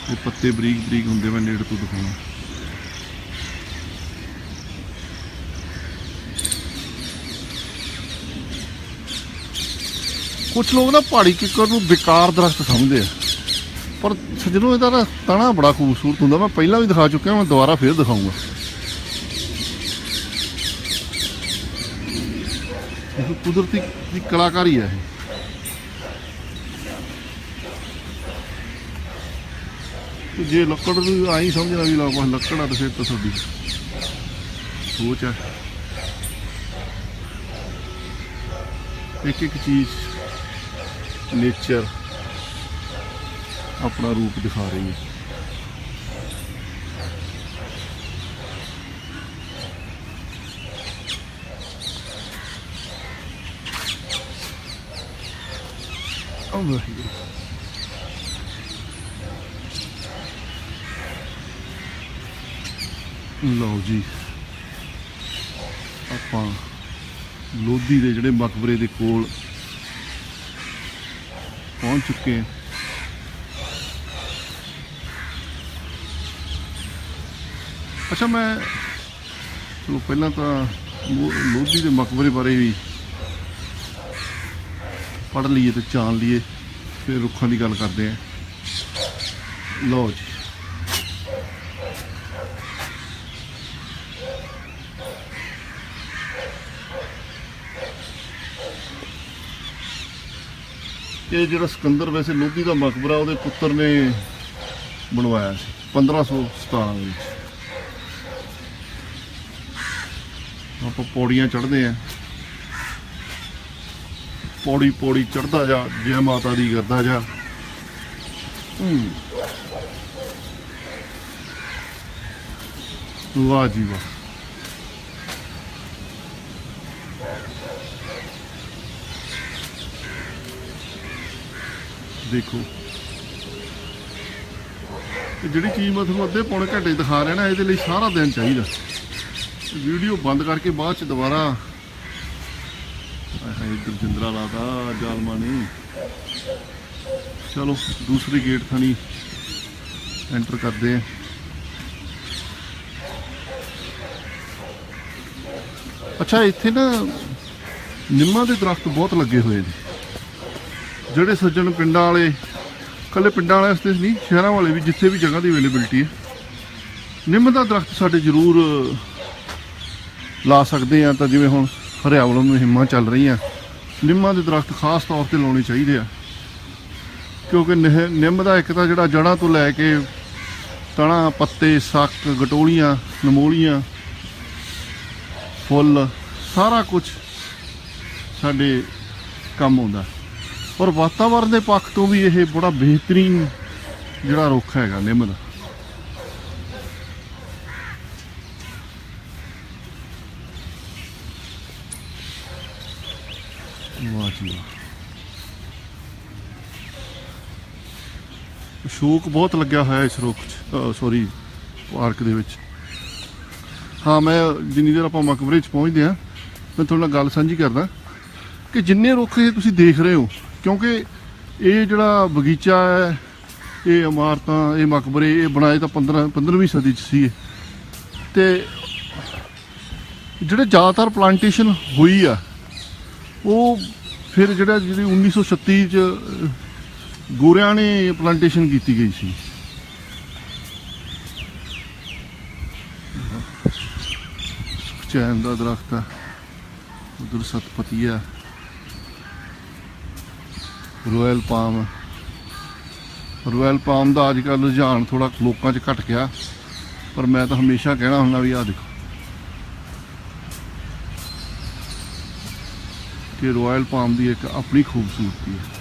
ये पत्ते बरीक बरीक होंदे, मैं नेड़े तो दिखाऊँ। कुछ लोग ना पहाड़ी किक्कर नूं बेकार दरख्त समझते हैं, पर सज्जनों इहदा तना बड़ा खूबसूरत होंदा। मैं पहला भी दिखा चुका, मैं दोबारा फिर दिखाऊँगा। कुदरती की कलाकारी है। तो जे लकड़ आई समझना भी बस लकड़ है तो फिर तो थोड़ी सोच है। एक एक चीज नेचर अपना रूप दिखा रही है। ਲਓ ਜੀ, ਆਪਾਂ ਲੋਧੀ ਦੇ ਜਿਹੜੇ ਮਕਬਰੇ ਦੇ ਕੋਲ ਪਹੁੰਚ ਚੁੱਕੇ ਹਾਂ। ਅੱਛਾ, ਮੈਂ ਚਲੋ ਪਹਿਲਾਂ ਤਾਂ ਲੋਧੀ ਦੇ ਮਕਬਰੇ ਬਾਰੇ ਵੀ ਪੜ੍ਹ ਲਈਏ ਤੇ ਜਾਣ ਲਈਏ, ਫਿਰ ਰੁੱਖਾਂ ਦੀ ਗੱਲ ਕਰਦੇ ਹਾਂ। ਲਓ ਜੀ, ਇਹ ਜਿਹੜਾ ਸਿਕੰਦਰ ਵੈਸੇ ਲੋਧੀ ਦਾ ਮਕਬਰਾ ਉਹਦੇ ਪੁੱਤਰ ਨੇ ਬਣਵਾਇਆ ਸੀ 1517 ਦੇ ਵਿੱਚ। ਆਪਾਂ ਪੌੜੀਆਂ ਚੜ੍ਹਦੇ ਹਾਂ, ਪੌੜੀ ਪੌੜੀ ਚੜ੍ਹਦਾ ਜਾ, ਜੈ ਮਾਤਾ ਦੀ ਕਰਦਾ ਜਾ। ਵਾਹ ਜੀ ਵਾਹ, ਦੇਖੋ ਜਿਹੜੀ ਚੀਜ਼ ਮੈਂ ਤੁਹਾਨੂੰ ਅੱਧੇ ਪੌਣੇ ਘੰਟੇ ਦਿਖਾ ਰਿਹਾ ਨਾ, ਇਹਦੇ ਲਈ ਸਾਰਾ ਦਿਨ ਚਾਹੀਦਾ। ਵੀਡੀਓ ਬੰਦ ਕਰਕੇ ਬਾਅਦ ਚ ਦੁਬਾਰਾ ਇੱਧਰ ਜਿੰਦਰਾ ਲਾਤਾ ਜਾਲਮਾ ਨੇ। ਚਲੋ ਦੂਸਰੀ ਗੇਟ ਥਾਣੀ ਐਂਟਰ ਕਰਦੇ ਆ। ਅੱਛਾ, ਇੱਥੇ ਨਾ ਨਿੰਮਾਂ ਦੇ ਦਰਖਤ ਬਹੁਤ ਲੱਗੇ ਹੋਏ ਨੇ। ਜਿਹੜੇ ਸੱਜਣ ਪਿੰਡਾਂ ਵਾਲੇ, ਇਕੱਲੇ ਪਿੰਡਾਂ ਵਾਲੇ ਵਾਸਤੇ ਨਹੀਂ, ਸ਼ਹਿਰਾਂ ਵਾਲੇ ਵੀ, ਜਿੱਥੇ ਵੀ ਜਗ੍ਹਾ ਦੀ ਅਵੇਲੇਬਿਲਿਟੀ ਹੈ, ਨਿੰਮ ਦਾ ਦਰਖਤ ਸਾਡੇ ਜ਼ਰੂਰ ਲਾ ਸਕਦੇ ਆ। ਤਾਂ ਜਿਵੇਂ ਹੁਣ ਹਰਿਆਵਲ ਮੁਹਿੰਮਾਂ ਚੱਲ ਰਹੀਆਂ, ਨਿੰਮਾਂ ਦੇ ਦਰਖਤ ਖਾਸ ਤੌਰ ਤੇ ਲਾਉਣੇ ਚਾਹੀਦੇ ਆ, ਕਿਉਂਕਿ ਨਿੰਮ ਦਾ ਇੱਕ ਤਾਂ ਜਿਹੜਾ ਜੜ੍ਹਾਂ ਤੋਂ ਲੈ ਕੇ ਤਣਾ, ਪੱਤੇ, ਸੱਕ, ਗਟੋਲੀਆਂ, ਨਮੋਲੀਆਂ, ਫੁੱਲ, ਸਾਰਾ ਕੁਝ ਸਾਡੇ ਕੰਮ ਆਉਂਦਾ। ਔਰ ਵਾਤਾਵਰਨ ਦੇ ਪੱਖ ਤੋਂ ਵੀ ਇਹ ਬੜਾ ਬਿਹਤਰੀਨ ਜਿਹੜਾ ਰੁੱਖ ਹੈਗਾ ਨਿੰਮ ਦਾ। ਵਾਹ ਜੀ ਵਾਹ, ਅਸ਼ੋਕ ਬਹੁਤ ਲੱਗਿਆ ਹੋਇਆ ਇਸ ਰੁੱਖ 'ਚ, ਸੌਰੀ ਪਾਰਕ ਦੇ ਵਿੱਚ। ਹਾਂ, ਮੈਂ ਜਿੰਨੀ ਦੇਰ ਆਪਾਂ ਮਕਬਰੇ 'ਚ ਪਹੁੰਚਦੇ ਹਾਂ, ਮੈਂ ਤੁਹਾਡੇ ਨਾਲ ਗੱਲ ਸਾਂਝੀ ਕਰਦਾ ਕਿ ਜਿੰਨੇ ਰੁੱਖ ਇਹ ਤੁਸੀਂ ਦੇਖ ਰਹੇ ਹੋ, ਕਿਉਂਕਿ ਇਹ ਜਿਹੜਾ ਬਗੀਚਾ ਹੈ, ਇਹ ਇਮਾਰਤਾਂ, ਇਹ ਮਕਬਰੇ, ਇਹ ਬਣਾਏ ਤਾਂ 15ਵੀਂ ਸਦੀ 'ਚ ਸੀ। ਅਤੇ ਜਿਹੜੇ ਜ਼ਿਆਦਾਤਰ ਪਲਾਂਟੇਸ਼ਨ ਹੋਈ ਆ, ਉਹ ਫਿਰ ਜਿਹੜੀ 1936 'ਚ ਗੋਰਿਆਂ ਨੇ ਪਲਾਂਟੇਸ਼ਨ ਕੀਤੀ ਗਈ ਸੀ। ਚੈਨ ਦਾ ਦਰਖਤ ਆ, ਉਧਰ ਸਤਪਤੀਆ, ਰੋਇਲ ਪਾਮ। ਰੋਇਲ ਪਾਮ ਦਾ ਅੱਜ ਕੱਲ੍ਹ ਰੁਝਾਨ ਥੋੜ੍ਹਾ ਲੋਕਾਂ 'ਚ ਘਟ ਗਿਆ, ਪਰ ਮੈਂ ਤਾਂ ਹਮੇਸ਼ਾ ਕਹਿਣਾ ਹੁੰਦਾ ਵੀ ਆਹ ਦੇਖੋ ਕਿ ਰੋਇਲ ਪਾਮ ਦੀ ਇੱਕ ਆਪਣੀ ਖੂਬਸੂਰਤੀ ਹੈ।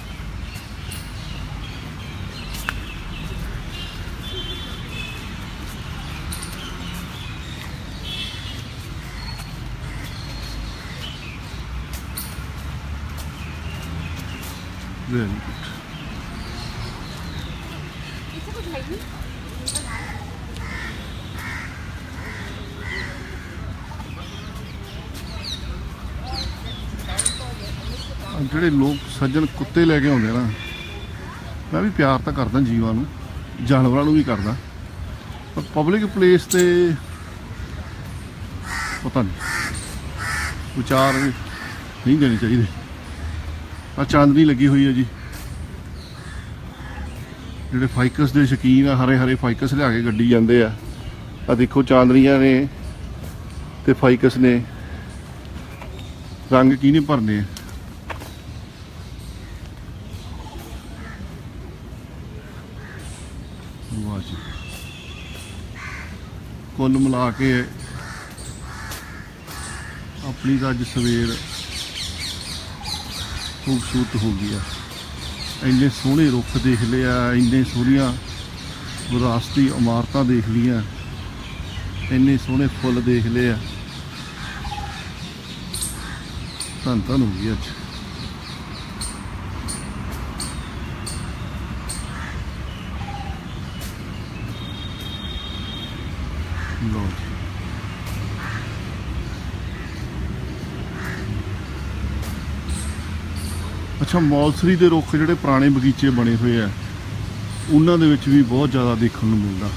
Very good. ਜਿਹੜੇ ਲੋਕ ਸੱਜਣ ਕੁੱਤੇ ਲੈ ਕੇ ਆਉਂਦੇ ਨਾ, ਮੈਂ ਵੀ ਪਿਆਰ ਤਾਂ ਕਰਦਾ ਜੀਵਾਂ ਨੂੰ, ਜਾਨਵਰਾਂ ਨੂੰ ਵੀ ਕਰਦਾ, ਪਰ ਪਬਲਿਕ ਪਲੇਸ ਤੇ ਪਤਾ ਨਹੀਂ ਵਿਚਾਰ ਨਹੀਂ ਦੇਣੇ ਚਾਹੀਦੇ। ਆ ਚਾਂਦਨੀ ਲੱਗੀ ਹੋਈ ਹੈ ਜੀ, ਜਿਹੜੇ ਫਾਈਕਸ ਦੇ ਸ਼ੌਕੀਨ ਆ, ਹਰੇ ਹਰੇ ਫਾਈਕਸ ਲਿਆ ਕੇ ਗੱਡੀ ਜਾਂਦੇ ਆ। ਆ ਦੇਖੋ ਚਾਂਦਨੀਆਂ ਨੇ ਤੇ ਫਾਈਕਸ ਨੇ, ਰੰਗ ਕਿਹਨੇ ਭਰਨੇ ਆ। ਵਾਹ ਜੀ, ਕੁੱਲ ਮਿਲਾ ਕੇ ਆਪਣੀ ਤਾਂ ਅੱਜ ਸਵੇਰ ਖੂਬਸੂਰਤ ਹੋ ਗਈ ਆ। ਇੰਨੇ ਸੋਹਣੇ ਰੁੱਖ ਦੇਖ ਲਏ ਆ, ਇੰਨੇ ਸੋਹਣੀਆਂ ਵਿਰਾਸਤੀ ਇਮਾਰਤਾਂ ਦੇਖ ਲਈਆਂ, ਇੰਨੇ ਸੋਹਣੇ ਫੁੱਲ ਦੇਖ ਲਏ ਆ। ਧੰਨ ਹੋ ਗਈ ਅੱਜ। ਲਓ ਜੀ, ਅੱਛਾ, ਮੌਲਸਰੀ ਦੇ ਰੁੱਖ ਜਿਹੜੇ ਪੁਰਾਣੇ ਬਗੀਚੇ ਬਣੇ ਹੋਏ ਆ ਉਹਨਾਂ ਦੇ ਵਿੱਚ ਵੀ ਬਹੁਤ ਜ਼ਿਆਦਾ ਦੇਖਣ ਨੂੰ ਮਿਲਦਾ।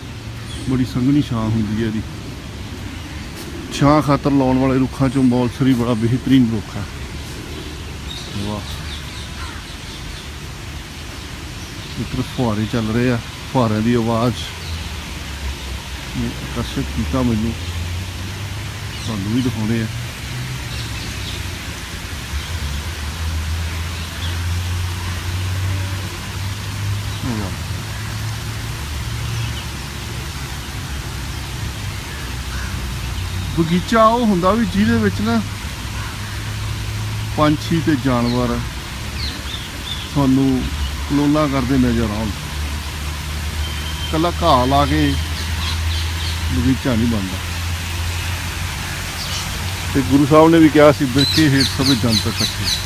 ਬੜੀ ਸੰਘਣੀ ਛਾਂ ਹੁੰਦੀ ਹੈ ਇਹਦੀ। ਛਾਂ ਖਾਤਰ ਲਾਉਣ ਵਾਲੇ ਰੁੱਖਾਂ ਚੋਂ ਮੌਲਸਰੀ ਬੜਾ ਬਿਹਤਰੀਨ ਰੁੱਖ ਹੈ। ਵਾਹ, ਇੱਧਰ ਫੁਹਾਰੇ ਚੱਲ ਰਹੇ ਆ, ਫੁਹਾਰਿਆਂ ਦੀ ਆਵਾਜ਼ ਨੇ ਆਕਰਸ਼ਿਤ ਕੀਤਾ ਮੈਨੂੰ। ਤੁਹਾਨੂੰ ਵੀ ਦਿਖਾਉਣੇ ਆ। ਬਗੀਚਾ ਉਹ ਹੁੰਦਾ ਵੀ ਜਿਹਦੇ ਵਿੱਚ ਨਾ ਪੰਛੀ ਤੇ ਜਾਨਵਰ ਤੁਹਾਨੂੰ ਕਲੋਲਾਂ ਕਰਦੇ ਨਜ਼ਰ ਆਉਣ। ਇਕੱਲਾ ਘਾਹ ਲਾ ਕੇ ਬਗੀਚਾ ਨਹੀਂ ਬਣਦਾ। ਤੇ ਗੁਰੂ ਸਾਹਿਬ ਨੇ ਵੀ ਕਿਹਾ ਸੀ, ਬਿਰਖੇ ਹੇਠ ਸਭ ਜੰਤ ਇਕੱਠੇ।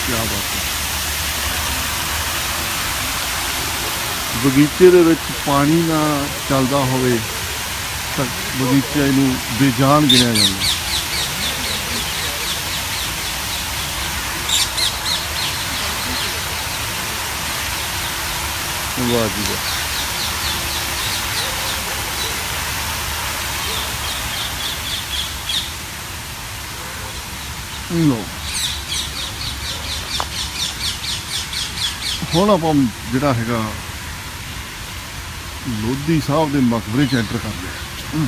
ਕਿਆ ਬਾਤ ਹੈ। ਬਗੀਚੇ ਦੇ ਵਿੱਚ ਪਾਣੀ ਨਾ ਚੱਲਦਾ ਹੋਵੇ ਤਾਂ ਬਗੀਚੇ ਨੂੰ ਬੇਜਾਨ ਗਿਣਿਆ ਜਾਂਦਾ। ਵਾਹ ਜੀ ਵਾਹ। ਲੋ, ਹੁਣ ਆਪਾਂ ਜਿਹੜਾ ਹੈਗਾ ਲੋਧੀ ਸਾਹਿਬ ਦੇ ਮਕਬਰੇ 'ਚ ਐਂਟਰ ਕਰਦੇ ਹਾਂ।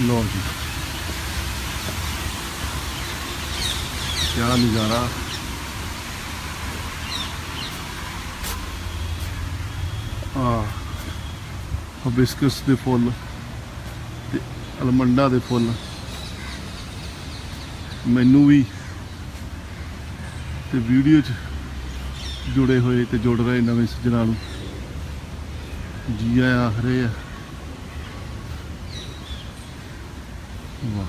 ਲੋ ਜੀ, ਕਿਆ ਨਜ਼ਾਰਾ। ਹਬਿਸਕਸ ਦੇ ਫੁੱਲ ਤੇ ਅਲਮੰਡਾ ਦੇ ਫੁੱਲ ਮੈਨੂੰ ਵੀ ਤੇ ਵੀਡੀਓ 'ਚ ਜੁੜੇ ਹੋਏ ਤੇ ਜੁੜ ਰਹੇ ਨਵੇਂ ਸੱਜਣਾਂ ਨੂੰ ਜੀ ਆਇਆਂ ਆਖ ਰਹੇ ਆ। ਵਾਹ,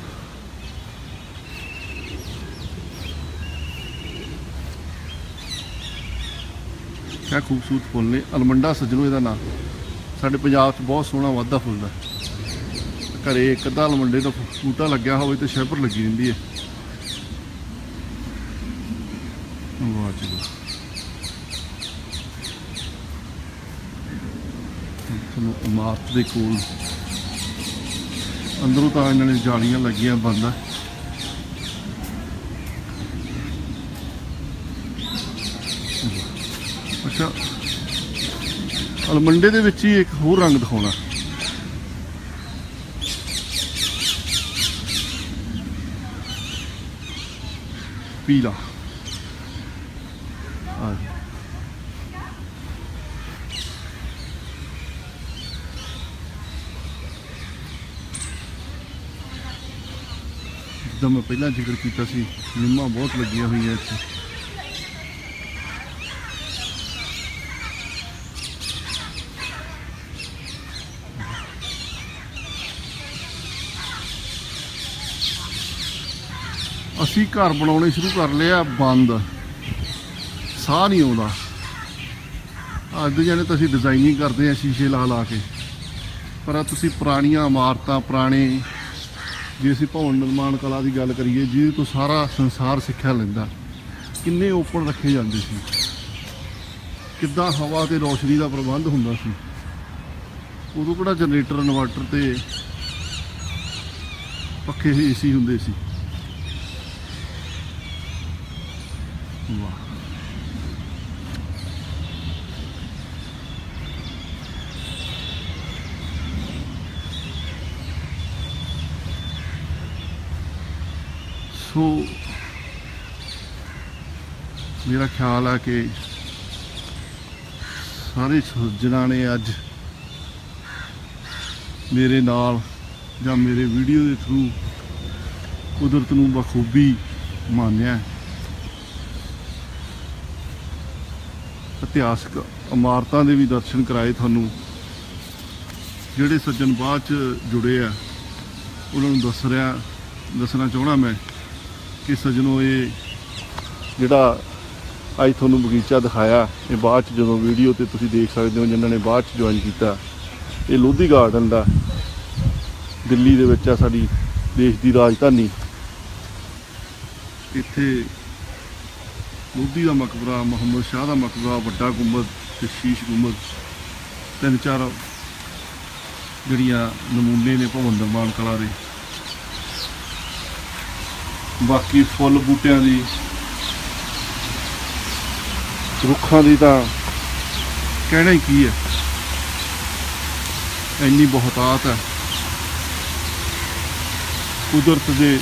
ਕਿਆ ਖੂਬਸੂਰਤ ਫੁੱਲ ਨੇ। ਅਲਮੰਡਾ ਸੱਜਣੋ ਇਹਦਾ ਨਾਂ। ਸਾਡੇ ਪੰਜਾਬ 'ਚ ਬਹੁਤ ਸੋਹਣਾ ਵਾਧਾ ਫੁੱਲਦਾ। ਘਰੇ ਇੱਕ ਅੱਧਾ ਅਲਮੰਡੇ ਦਾ ਬੂਟਾ ਲੱਗਿਆ ਹੋਵੇ ਤੇ ਸ਼ਹਿਪਰ ਲੱਗੀ ਰਹਿੰਦੀ ਹੈ। ਵਾਹ ਜੀ ਵਾਹ। ਤੁਹਾਨੂੰ ਇਮਾਰਤ ਦੇ ਕੋਲ ਅੰਦਰੋਂ ਤਾਂ ਇਹਨਾਂ ਨੇ ਜਾਲੀਆਂ ਲੱਗੀਆਂ ਬੰਦ ਆ। ਅੱਛਾ, ਅਲਮੰਡੇ ਦੇ ਵਿੱਚ ਹੀ ਇੱਕ ਹੋਰ ਰੰਗ ਦਿਖਾਉਣਾ। ਪੀਲਾ। ਜਿੱਦਾਂ ਮੈਂ ਪਹਿਲਾਂ ਜ਼ਿਕਰ ਕੀਤਾ ਸੀ, ਨਿੰਮਾਂ ਬਹੁਤ ਲੱਗੀਆਂ ਹੋਈਆਂ ਇੱਥੇ। ਅਸੀਂ ਘਰ ਬਣਾਉਣੇ ਸ਼ੁਰੂ ਕਰ ਲਿਆ ਬੰਦ, ਸਾਹ ਨਹੀਂ ਆਉਂਦਾ। ਅੱਜ ਦੇ ਜਾਣੇ ਤਾਂ ਅਸੀਂ ਡਿਜ਼ਾਈਨਿੰਗ ਕਰਦੇ ਹਾਂ ਸ਼ੀਸ਼ੇ ਲਾ ਲਾ ਕੇ, ਪਰ ਆ ਤੁਸੀਂ ਪੁਰਾਣੀਆਂ ਇਮਾਰਤਾਂ, ਪੁਰਾਣੇ ਜੇ ਅਸੀਂ ਭਵਨ ਨਿਰਮਾਣ ਕਲਾ ਦੀ ਗੱਲ ਕਰੀਏ ਜਿਹਦੇ ਤੋਂ ਸਾਰਾ ਸੰਸਾਰ ਸਿੱਖਿਆ ਲੈਂਦਾ, ਕਿੰਨੇ ਓਪਨ ਰੱਖੇ ਜਾਂਦੇ ਸੀ, ਕਿੱਦਾਂ ਹਵਾ ਤੇ ਰੌਸ਼ਨੀ ਦਾ ਪ੍ਰਬੰਧ ਹੁੰਦਾ ਸੀ। ਉਦੋਂ ਕਿਹੜਾ ਜਨਰੇਟਰ, ਇਨਵਰਟਰ ਤੇ ਪੱਖੇ ਏਸੀ ਹੁੰਦੇ ਸੀ। ਵਾਹ, ਸੋ ਮੇਰਾ ਖਿਆਲ ਹੈ ਕਿ ਸਾਰੇ ਸੱਜਣਾਂ ਨੇ ਅੱਜ ਮੇਰੇ ਨਾਲ ਜਾਂ ਮੇਰੇ ਵੀਡੀਓ ਦੇ ਥਰੂ ਕੁਦਰਤ ਨੂੰ ਬਖੂਬੀ ਮਾਣਿਆ। ਇਤਿਹਾਸਕ ਇਮਾਰਤਾਂ ਦੇ ਵੀ ਦਰਸ਼ਨ ਕਰਾਏ ਤੁਹਾਨੂੰ। ਜਿਹੜੇ ਸੱਜਣ ਬਾਅਦ 'ਚ ਜੁੜੇ ਆ ਉਹਨਾਂ ਨੂੰ ਦੱਸਣਾ ਚਾਹਣਾ ਮੈਂ ਕਿ ਸੱਜਣੋ, ਇਹ ਜਿਹੜਾ ਅੱਜ ਤੁਹਾਨੂੰ ਬਗੀਚਾ ਦਿਖਾਇਆ, ਇਹ ਬਾਅਦ 'ਚ ਜਦੋਂ ਵੀਡੀਓ ਤੇ ਤੁਸੀਂ ਦੇਖ ਸਕਦੇ ਹੋ, ਜਿਨ੍ਹਾਂ ਨੇ ਬਾਅਦ 'ਚ ਜੁਆਇਨ ਕੀਤਾ, ਇਹ ਲੋਧੀ ਗਾਰਡਨ ਦਾ ਦਿੱਲੀ ਦੇ ਵਿੱਚ ਆ, ਸਾਡੀ ਦੇਸ਼ ਦੀ ਰਾਜਧਾਨੀ। ਇੱਥੇ ਲੋਧੀ ਦਾ ਮਕਬਰਾ, ਮੁਹੰਮਦ ਸ਼ਾਹ ਦਾ ਮਕਬਰਾ, ਵੱਡਾ ਗੁੰਬਦ ਤੇ ਸ਼ੀਸ਼ ਗੁੰਬਦ, 3-4 ਜਿਹੜੀਆਂ ਨਮੂਨੇ ਨੇ ਭਵਨ ਨਿਰਮਾਣ ਕਲਾ ਦੇ। ਬਾਕੀ ਫੁੱਲ ਬੂਟਿਆਂ ਦੀ, ਰੁੱਖਾਂ ਦੀ ਤਾਂ ਕਹਿਣਾ ਹੀ ਕੀ ਹੈ, ਇੰਨੀ ਬਹੁਤਾਤ ਹੈ ਕੁਦਰਤ ਦੇ।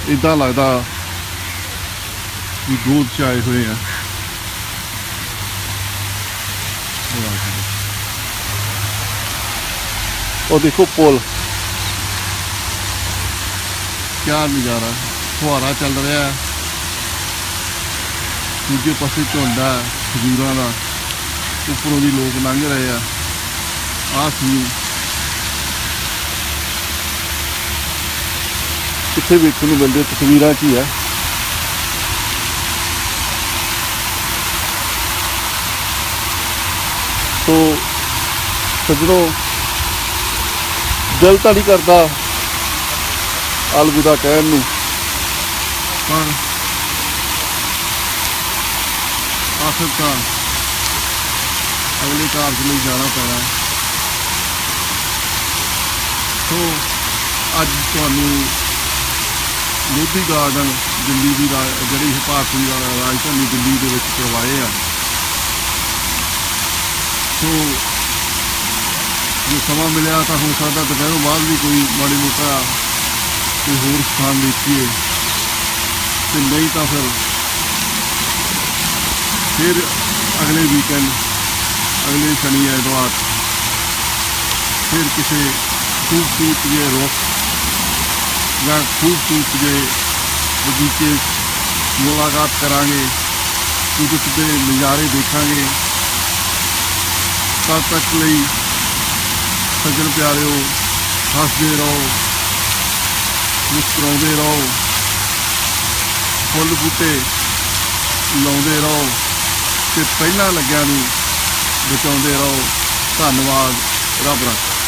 ਇੱਦਾਂ ਲੱਗਦਾ ਵੀ ਗੋਦ 'ਚ ਆਏ ਹੋਏ ਆ। ਉਹ ਦੇਖੋ ਪੁੱਲ, ਕਿਆ ਨਜ਼ਾਰਾ, ਫੁਹਾਰਾ ਚੱਲ ਰਿਹਾ ਹੈ, ਦੂਜੇ ਪਾਸੇ ਝੁੰਡ ਹੈ ਖਜੂਰਾਂ ਦਾ, ਉੱਪਰੋਂ ਦੀ ਲੋਕ ਲੰਘ ਰਹੇ ਆ। ਆਹ ਸੀ ਕਿੱਥੇ ਵੇਖਣ ਨੂੰ ਮਿਲਦੇ, ਤਸਵੀਰਾਂ 'ਚ ਹੀ ਹੈ। ਸੋ ਸੱਜਣੋ, ਦਿਲ ਤਾਂ ਨਹੀਂ ਕਰਦਾ ਅਲਵਿਦਾ ਕਹਿਣ ਨੂੰ, ਪਰ ਆਖਰ ਤਾਂ ਅਗਲੇ ਕਾਰਜ ਲਈ ਜਾਣਾ ਪੈਣਾ। ਸੋ ਅੱਜ ਤੁਹਾਨੂੰ ਲੋਧੀ ਗਾਰਡਨ ਦਿੱਲੀ ਦੀ ਜਿਹੜੀ ਭਾਰਤ ਦੀ ਰਾਜਧਾਨੀ ਦਿੱਲੀ ਦੇ ਵਿੱਚ ਕਰਵਾਏ ਆ। ਸੋ ਜੇ ਸਮਾਂ ਮਿਲਿਆ ਤਾਂ ਹੋ ਸਕਦਾ ਦੁਪਹਿਰੋਂ ਬਾਅਦ ਵੀ ਕੋਈ ਮਾੜੀ ਮੋਟਾ ਕੋਈ ਹੋਰ ਸਥਾਨ ਦੇਖੀਏ, ਤੇ ਨਹੀਂ ਤਾਂ ਫਿਰ ਅਗਲੇ ਵੀਕਐਂਡ, ਅਗਲੇ ਸ਼ਨੀ ਐਤਵਾਰ ਫਿਰ ਕਿਸੇ ਖੂਬਸੂਰਤ ਜਿਹੇ ਰੁੱਖ ਜਾਂ ਖੂਬਸੂਰਤ ਜਿਹੇ ਬਗੀਚੇ ਮੁਲਾਕਾਤ ਕਰਾਂਗੇ, ਕੁਦਰਤ ਦੇ ਨਜ਼ਾਰੇ ਦੇਖਾਂਗੇ। ਤਦ ਤੱਕ ਲਈ ਸੱਜਣ ਪਿਆਰਿਓ, ਹੱਸਦੇ ਰਹੋ, ਮੁਸਕਰਾਉਂਦੇ ਰਹੋ, ਫੁੱਲ ਬੂਟੇ ਲਾਉਂਦੇ ਰਹੋ ਤੇ ਪਹਿਲਾਂ ਲੱਗਿਆਂ ਨੂੰ ਬਚਾਉਂਦੇ ਰਹੋ। ਧੰਨਵਾਦ। ਰੱਬ ਰੱਖਾ।